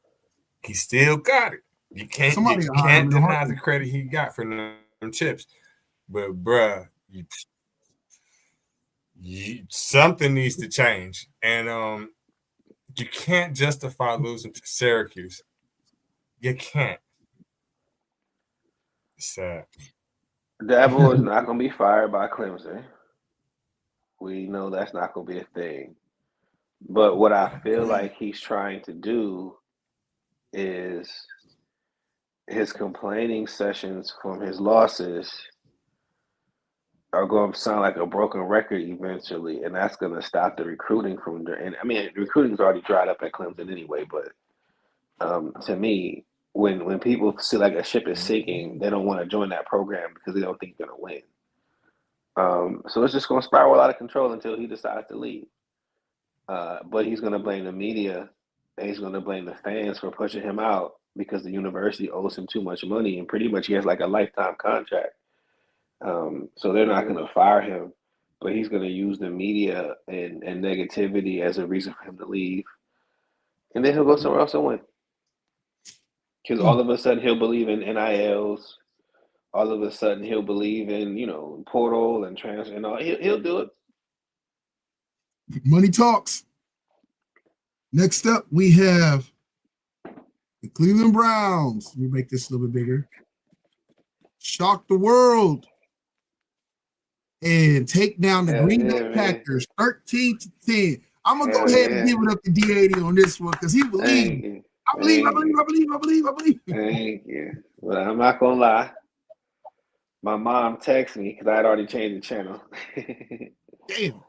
C: He still got it. You can't deny the credit he got for them chips. But bruh, something needs to change, and you can't justify losing to Syracuse. You can't. Sad.
B: Dabo is not going to be fired by Clemson. We know that's not going to be a thing. But what I feel like he's trying to do is his complaining sessions from his losses are going to sound like a broken record eventually, and that's going to stop the recruiting from there. And I mean, recruiting's already dried up at Clemson anyway, but to me, when people see like a ship is sinking, they don't want to join that program because they don't think they're going to win. So it's just going to spiral out of control until he decides to leave. But he's going to blame the media and he's going to blame the fans for pushing him out because the university owes him too much money, and pretty much he has like a lifetime contract. So they're not going to fire him but he's going to use the media and negativity as a reason for him to leave, and then he'll go somewhere else and win. Because all of a sudden he'll believe in NILs. All of a sudden he'll believe in portal and transfer and all. He'll do it.
D: Money talks. Next up, we have the Cleveland Browns. Let me make this a little bit bigger. Shock the world and take down the Green Bay Packers 13-10. I'm gonna go ahead and give it up to D80 on this one because he believes. I believe.
B: Thank you. But I'm not gonna lie. My mom texted me because I had already changed the channel.
D: Damn.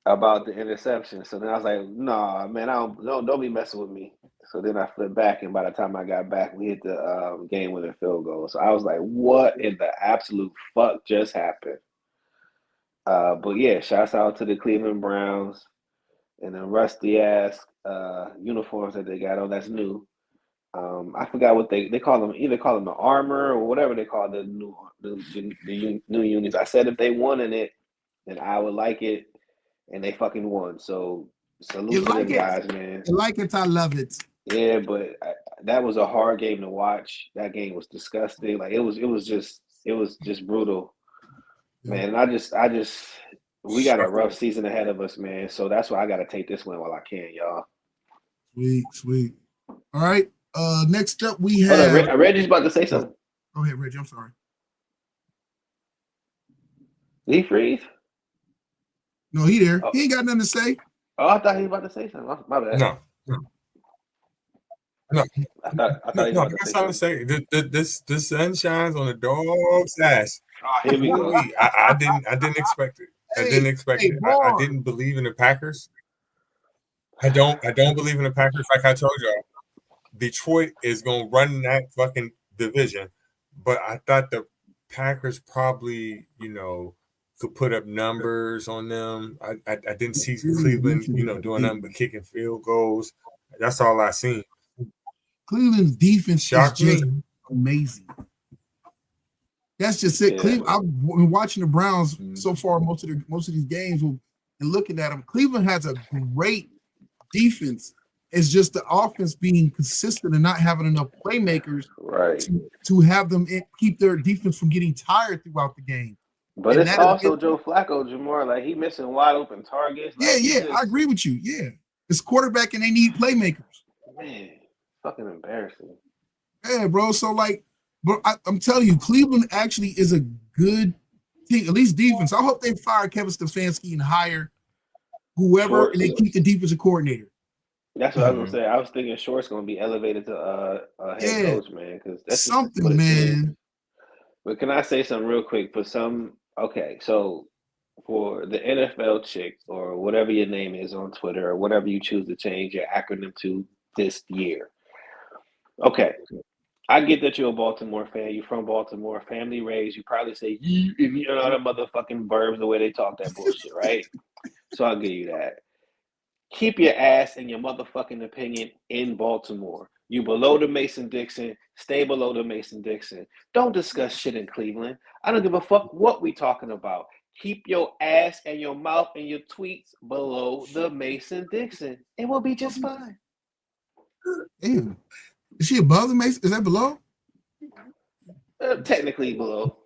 B: About the interception. So then I was like, nah, man, don't be messing with me. So then I flipped back, and by the time I got back, we hit the game-winning field goal. So I was like, what in the absolute fuck just happened? But yeah, shouts out to the Cleveland Browns and the rusty-ass uniforms that they got on. That's new. I forgot what they call them. Either call them the armor or whatever they call the new unions. I said if they won in it, then I would like it. And they fucking won. So salute to them guys, man.
D: You like it, I love it.
B: Yeah, but that was a hard game to watch. That game was disgusting. Like it was just brutal, man. And we got a rough season ahead of us, man. So that's why I got to take this one while I can, y'all.
D: Sweet. All right. Next up we have.
B: Reggie's about to say something.
D: Go ahead, Reggie. I'm sorry.
B: Did he freeze?
D: No, he there. He ain't got nothing to say.
B: Oh, I thought he was about to say something. My bad.
C: No.
B: I thought he was about to say something.
C: The sun shines on the dog's ass.
B: Oh, here we go.
C: I didn't expect it. I didn't believe in the Packers. I don't believe in the Packers. Like I told y'all, Detroit is gonna run that fucking division. But I thought the Packers probably, could put up numbers on them. I didn't see Cleveland, doing nothing but kicking field goals. That's all I seen.
D: Cleveland's defense
C: Shocked
D: is just
C: me.
D: amazing. That's just it.
B: Yeah.
D: Cleveland. I've been watching the Browns so far most of these games and looking at them. Cleveland has a great defense. It's just the offense being consistent and not having enough playmakers to have them keep their defense from getting tired throughout the game.
B: But it's also Joe Flacco, Jamar. Like he missing wide open targets. Like,
D: I agree with you. Yeah, it's quarterback and they need playmakers.
B: Man, fucking embarrassing.
D: Yeah, bro. So but I'm telling you, Cleveland actually is a good team, at least defense. I hope they fire Kevin Stefanski and hire whoever, and they keep the defensive coordinator.
B: That's what I was gonna say. I was thinking Short's gonna be elevated to head coach, man, because that's
D: something, man.
B: But can I say something real quick for some? Okay, so for the NFL chicks or whatever your name is on Twitter or whatever you choose to change your acronym to this year. Okay, I get that you're a Baltimore fan. You're from Baltimore, family raised. You probably say you know the motherfucking verbs the way they talk that bullshit, right? So I'll give you that. Keep your ass and your motherfucking opinion in Baltimore. You below the Mason-Dixon, stay below the Mason-Dixon. Don't discuss shit in Cleveland. I don't give a fuck what we talking about. Keep your ass and your mouth and your tweets below the Mason-Dixon. It will be just fine.
D: Damn. Is she above the Mason? Is that below?
B: Technically below.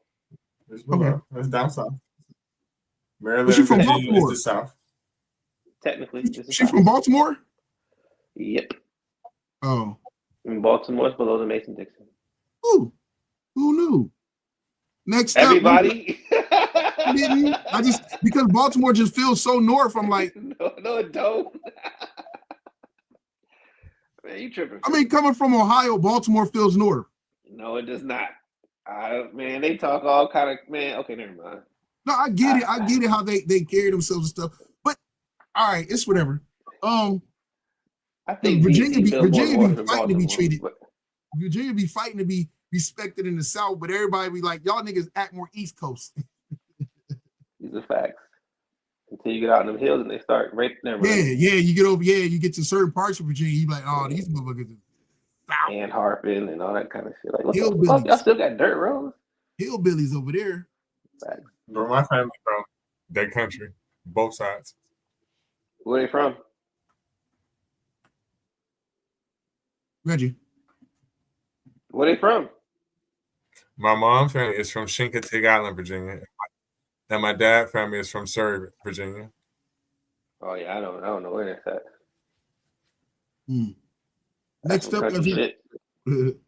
C: It's below. Okay. It's down south. Maryland,
D: she from Baltimore?
B: Is the south. Technically.
D: She's from Baltimore?
B: Yep.
D: Oh.
B: And Baltimore's below the Mason-Dixon.
D: Ooh. Who knew? Next
B: everybody.
D: I just because Baltimore just feels so north. I'm like,
B: no, it don't. Man, you tripping?
D: I mean, coming from Ohio, Baltimore feels north.
B: No, it does not. Man, they talk all kind of Okay, never mind.
D: No, I get it. I get it how they carry themselves and stuff. But all right, it's whatever.
B: I think
D: Virginia be fighting to be treated. Virginia be fighting to be respected in the South, but everybody be like, y'all niggas act more East Coast.
B: These are facts. Until you get out in them hills and they start right there.
D: You get over, you get to certain parts of Virginia, you be like, oh, these motherfuckers.
B: And harping and all that kind of shit. Like, what the
D: Hillbillies.
B: fuck? Y'all still got dirt roads?
D: Hillbillies over there.
B: Facts.
C: Bro, my family, bro. That country, both sides.
B: Where they from?
D: Reggie.
B: Where they from?
C: My mom's family is from Chincoteague Island, Virginia, and my dad's family is from Surrey, Virginia.
B: Oh yeah, I don't know where that's at.
D: Next
B: Some
D: up,
B: country shit.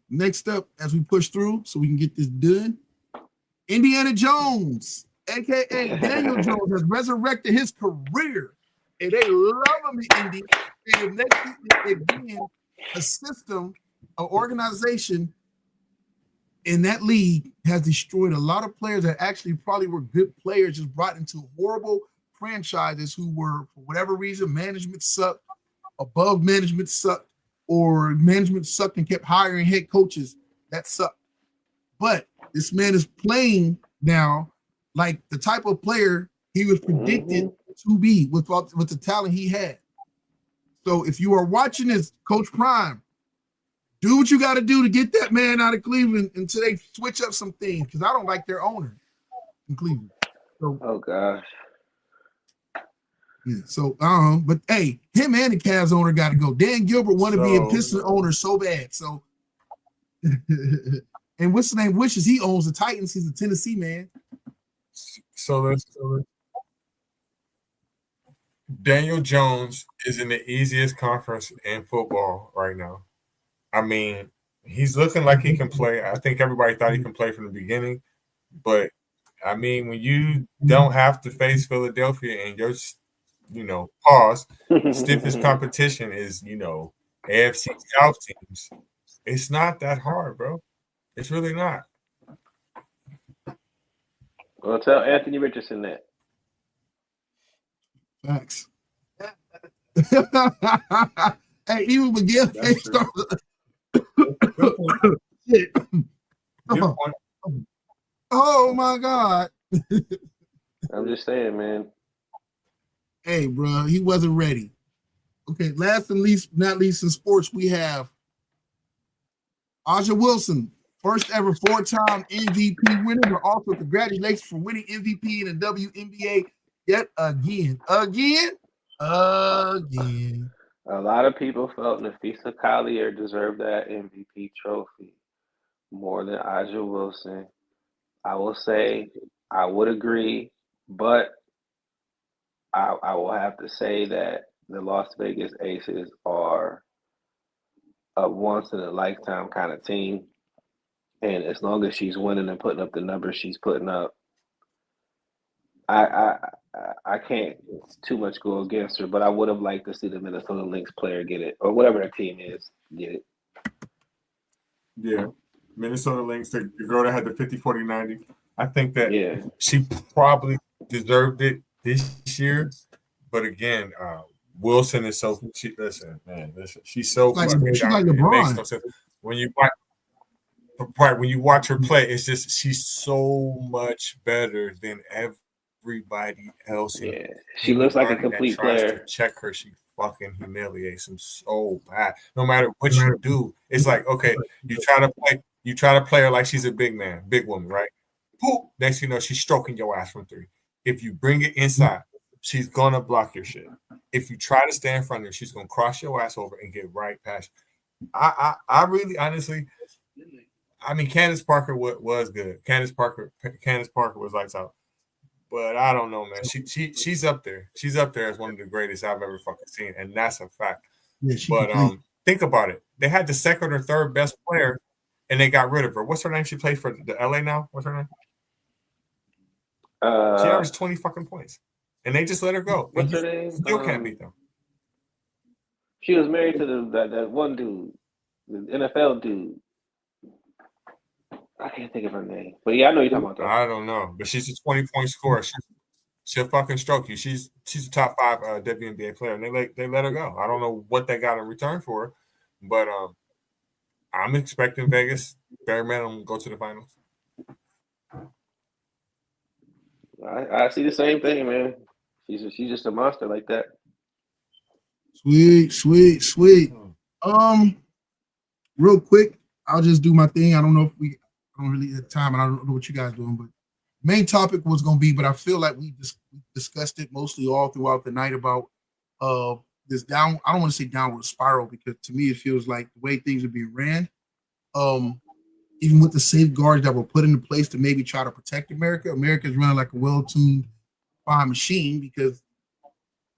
D: next up, as we push through, so we can get this done. Indiana Jones, aka Daniel Jones, has resurrected his career, and they love him in Indy. And next again, a system, an organization in that league has destroyed a lot of players that actually probably were good players, just brought into horrible franchises who were, for whatever reason, management sucked, above management sucked, or management sucked and kept hiring head coaches that sucked. But this man is playing now like the type of player he was predicted to be with the talent he had. So if you are watching this, Coach Prime, do what you got to do to get that man out of Cleveland until they switch up some things, because I don't like their owner in Cleveland. So,
B: Oh gosh.
D: yeah, so but hey, him and the Cavs owner got to go. Dan Gilbert wanted to be a Pistons owner so bad. So, and what's the name? Wishes he owns the Titans. He's a Tennessee man.
C: So Daniel Jones is in the easiest conference in football right now. I mean, he's looking like he can play. I think everybody thought he can play from the beginning, but I mean, when you don't have to face Philadelphia and your, pause, stiffest competition is, AFC South teams. It's not that hard, bro. It's really not.
B: Well, tell Anthony Richardson that.
D: Facts. Hey, even Miguel can't start. Shit. Oh my God.
B: I'm just saying, man.
D: Hey, bro, he wasn't ready. Okay, last and not least in sports, we have Aja Wilson, first ever 4-time MVP winner, but also congratulations for winning MVP in the WNBA yet again.
B: A lot of people felt Nafisa Collier deserved that MVP trophy more than Aja Wilson. I will say I would agree, but I will have to say that the Las Vegas Aces are a once-in-a-lifetime kind of team. And as long as she's winning and putting up the numbers she's putting up, I can't too much go against her, but I would have liked to see the Minnesota Lynx player get it, or whatever their team is, get it.
C: Yeah. Minnesota Lynx, the girl that had the 50-40-90. I think that she probably deserved it this year. But again, Wilson is so – she's so
D: like,
C: fucking
D: she's like
C: dominant. It makes
D: LeBron.
C: no sense. When you watch her play, it's just she's so much better than everybody else.
B: Yeah, she looks like a complete player.
C: To check her, she fucking humiliates him so bad. No matter what you do, it's like, okay, you try to play her like she's a big woman, right? Boop. Next thing you know, she's stroking your ass from 3. If you bring it inside, she's gonna block your shit. If you try to stay in front of her, she's gonna cross your ass over and get right past you. I really, honestly, I mean, Candace Parker was good. Candace Parker was lights out. But I don't know, man. She's up there. She's up there as one of the greatest I've ever fucking seen, and that's a fact.
D: Yeah,
C: but think about it. They had the second or third best player, and they got rid of her. What's her name? She plays for the LA now. What's her name? She averaged 20 fucking points, and they just let her go.
B: What's her name?
C: Still can't beat them.
B: She was married to that one dude, the NFL dude. I can't think of her name, but yeah, I know you're talking about that.
C: I don't know, but she's a 20-point scorer. She'll fucking stroke you. She's a top 5 WNBA player, and they let her go. I don't know what they got in return for her, but I'm expecting Vegas bare minimum go to the finals.
B: I see the same thing, man. She's just a monster like that.
D: Sweet. Real quick, I'll just do my thing. I don't know if I don't really have time, and I don't know what you guys doing, but main topic was going to be, but I feel like we just discussed it mostly all throughout the night about this down. I don't want to say downward spiral because to me it feels like the way things are being ran. Even with the safeguards that were put into place to maybe try to protect America, America's running like a well-tuned fine machine because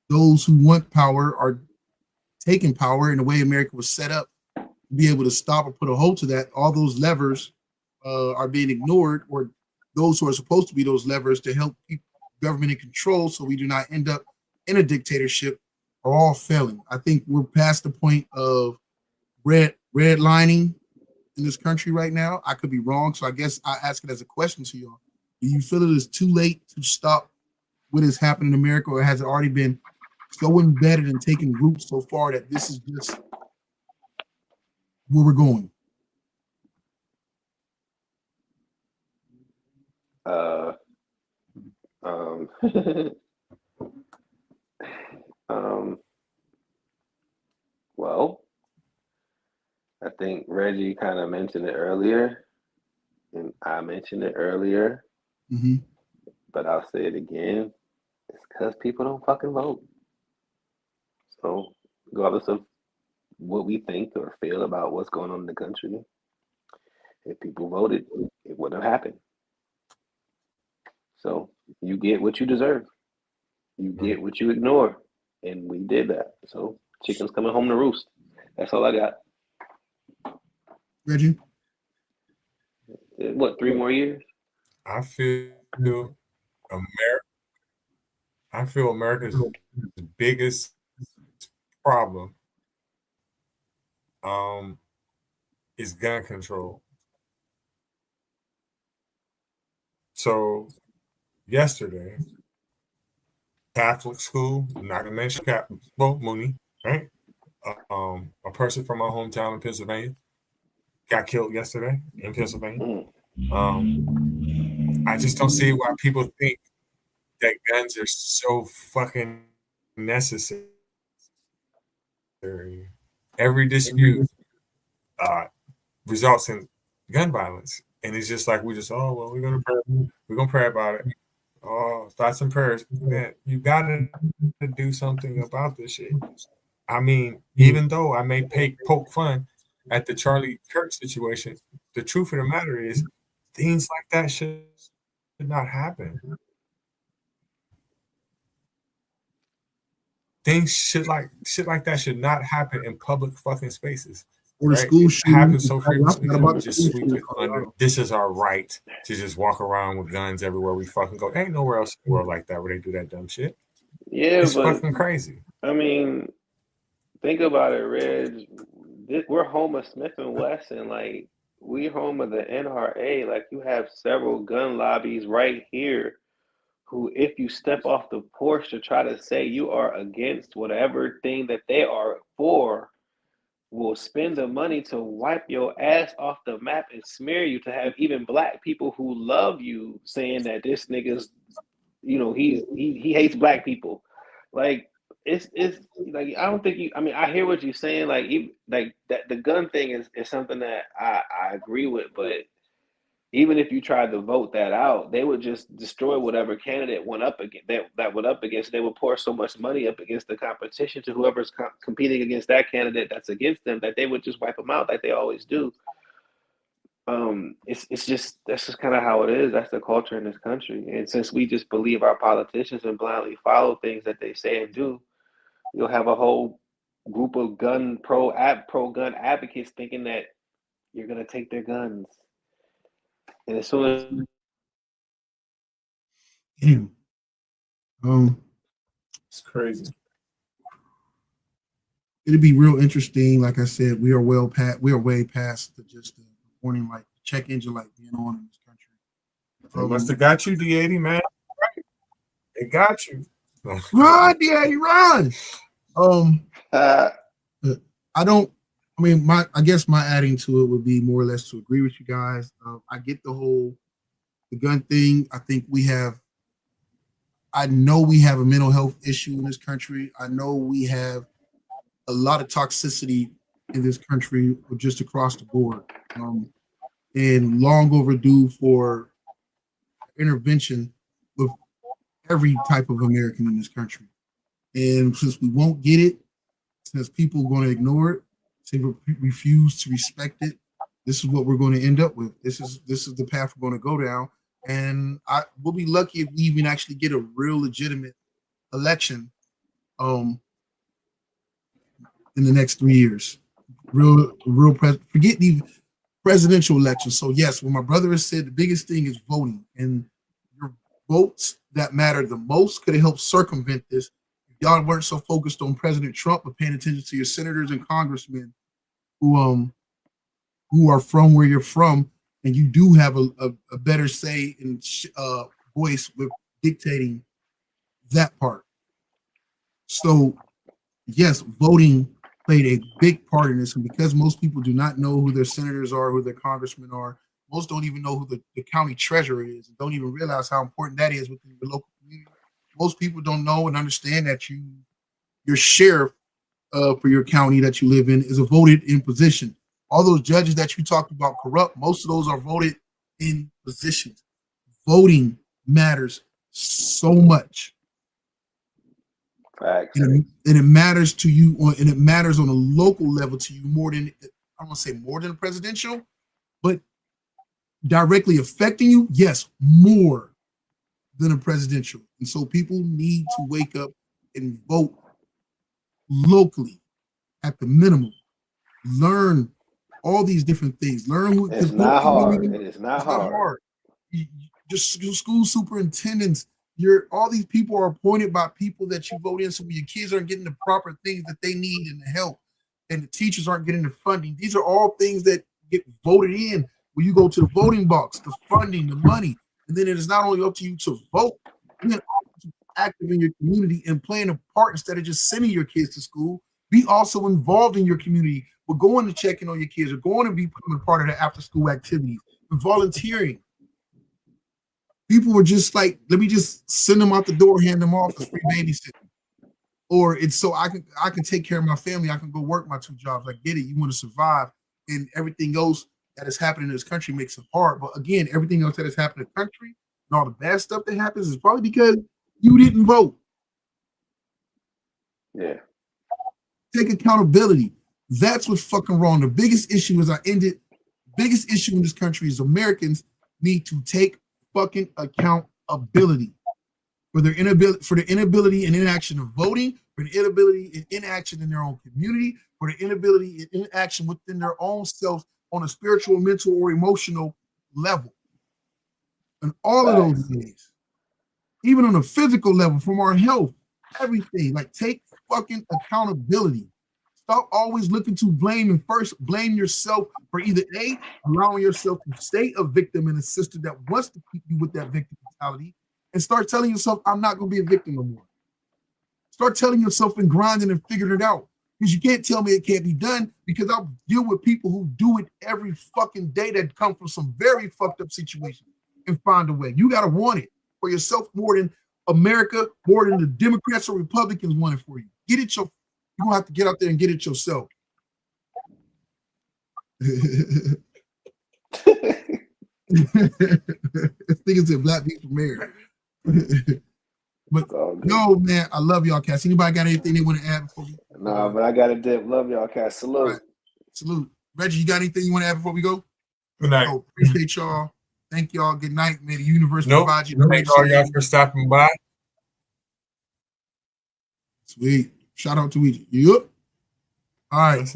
D: those who want power are taking power in the way America was set up to be able to stop or put a hold to that. All those levers are being ignored, or those who are supposed to be those levers to help keep government in control so we do not end up in a dictatorship are all failing. I think we're past the point of redlining in this country right now. I could be wrong, so I guess I ask it as a question to y'all. Do you feel it is too late to stop what is happening in America, or has it already been so embedded and taken root so far that this is just where we're going?
B: Well, I think Reggie kind of mentioned it earlier, and I mentioned it earlier, but I'll say it again. It's because people don't fucking vote. So, regardless of what we think or feel about what's going on in the country, if people voted, it wouldn't have happened. So, you get what you deserve. You get what you ignore. And we did that. So, chicken's coming home to roost. That's all I got.
D: Reggie?
B: What, 3 more years?
C: I feel America's biggest problem is gun control. So yesterday, Catholic school, I'm not gonna mention Mooney, right? A person from my hometown in Pennsylvania got killed yesterday in Pennsylvania. I just don't see why people think that guns are so fucking necessary. Every dispute results in gun violence, and it's just like we're gonna pray about it. Oh, thoughts and prayers. Man, you gotta do something about this shit. I mean, even though I may poke fun at the Charlie Kirk situation, the truth of the matter is things like that should not happen. Shit like that should not happen in public fucking spaces.
D: Or the school shooting
C: happens so frequently that we just sweep it under. This is our right to just walk around with guns everywhere we fucking go. Ain't nowhere else in the world like that where they do that dumb shit.
B: Yeah,
C: it's
B: but
C: fucking crazy.
B: I mean, think about it, Reg. We're home of Smith and Wesson. Like, we're home of the NRA. Like, you have several gun lobbies right here who, if you step off the porch to try to say you are against whatever thing that they are for, will spend the money to wipe your ass off the map and smear you, to have even black people who love you saying that this nigga's, he hates black people. Like, it's like, I don't think you, I mean, I hear what you're saying, like that the gun thing is something that I agree with, but even if you tried to vote that out, they would just destroy whatever candidate went up against that went up against. They would pour so much money up against the competition to whoever's competing against that candidate that's against them, that they would just wipe them out like they always do. It's just, that's just kind of how it is. That's the culture in this country. And since we just believe our politicians and blindly follow things that they say and do, you'll have a whole group of pro gun advocates thinking that you're gonna take their guns. And as soon as
C: it's crazy.
D: It'd be real interesting. Like I said, we are way past just the warning light, check engine light being on in this country.
C: They must have got you, D80, man. Right. They got you.
D: Run, D80, run. I guess my adding to it would be more or less to agree with you guys. I get the gun thing. I know we have a mental health issue in this country. I know we have a lot of toxicity in this country just across the board. And long overdue for intervention with every type of American in this country. And since we won't get it, since people are going to ignore it, they refuse to respect it, this is what we're going to end up with. This is the path we're going to go down. And we'll be lucky if we even actually get a real legitimate election in the next 3 years. Forget the presidential election. So yes, what my brother has said, the biggest thing is voting, and your votes that matter the most could have helped circumvent this. If y'all weren't so focused on President Trump, but paying attention to your senators and congressmen who are from where you're from, and you do have a better say and voice with dictating that part. So yes, voting played a big part in this, and because most people do not know who their senators are, who their congressmen are, most don't even know who the county treasurer is, and don't even realize how important that is within the local community. Most people don't know and understand that your sheriff for your county that you live in is a voted in position. All those judges that you talked about corrupt, most of those are voted in positions. Voting matters so much.
B: Facts.
D: And it matters to you, and it matters on a local level to you more than, I'm gonna say more than a presidential, but directly affecting you, yes, more than a presidential. And so people need to wake up and vote locally at the minimum. Learn all these different things. Learn who
B: It's not hard. It is not hard.
D: Just school superintendents. All these people are appointed by people that you vote in, so when your kids aren't getting the proper things that they need and the help, and the teachers aren't getting the funding. These are all things that get voted in when you go to the voting box, the funding, the money. And then it is not only up to you to vote, you can also be active in your community and playing a part instead of just sending your kids to school. Be also involved in your community. We're going to check in on your kids. We're going to be becoming part of the after school activities. We're volunteering. People were just like, let me just send them out the door, hand them off as free babysitting. Or it's so I can take care of my family. I can go work my 2 jobs. I get it. You want to survive, and everything else that is happening in this country makes it hard. But again, everything else that has happened in the country and all the bad stuff that happens is probably because you didn't vote.
B: Yeah.
D: Take accountability. That's what's fucking wrong. The biggest issue biggest issue in this country is Americans need to take fucking accountability for their inability and inaction of voting, for the inability and inaction in their own community, for the inability and inaction within their own selves on a spiritual, mental, or emotional level. And all of those things, even on a physical level, from our health, everything, like take fucking accountability. Stop always looking to blame, and first blame yourself for either A, allowing yourself to stay a victim in a system that wants to keep you with that victim mentality, and start telling yourself, I'm not going to be a victim no more. Start telling yourself and grinding and figuring it out. Because you can't tell me it can't be done, because I'll deal with people who do it every fucking day that come from some very fucked up situations and find a way. You got to want it for yourself more than America, more than the Democrats or Republicans want it for you. Get it yourself. You're going to have to get out there and get it yourself. Niggas said black people mayor. But no, man, I love y'all cats. Anybody got anything they want to add before we go?
B: No, but I got a dip. Love y'all cats. Salute.
D: Right. Salute. Reggie, you got anything you want to add before we go?
C: Good night.
D: Oh, appreciate y'all. Thank y'all. Good night. May the universe provide you.
C: Thank all y'all for stopping by.
D: Sweet. Shout out to Ouija. Yep. All right.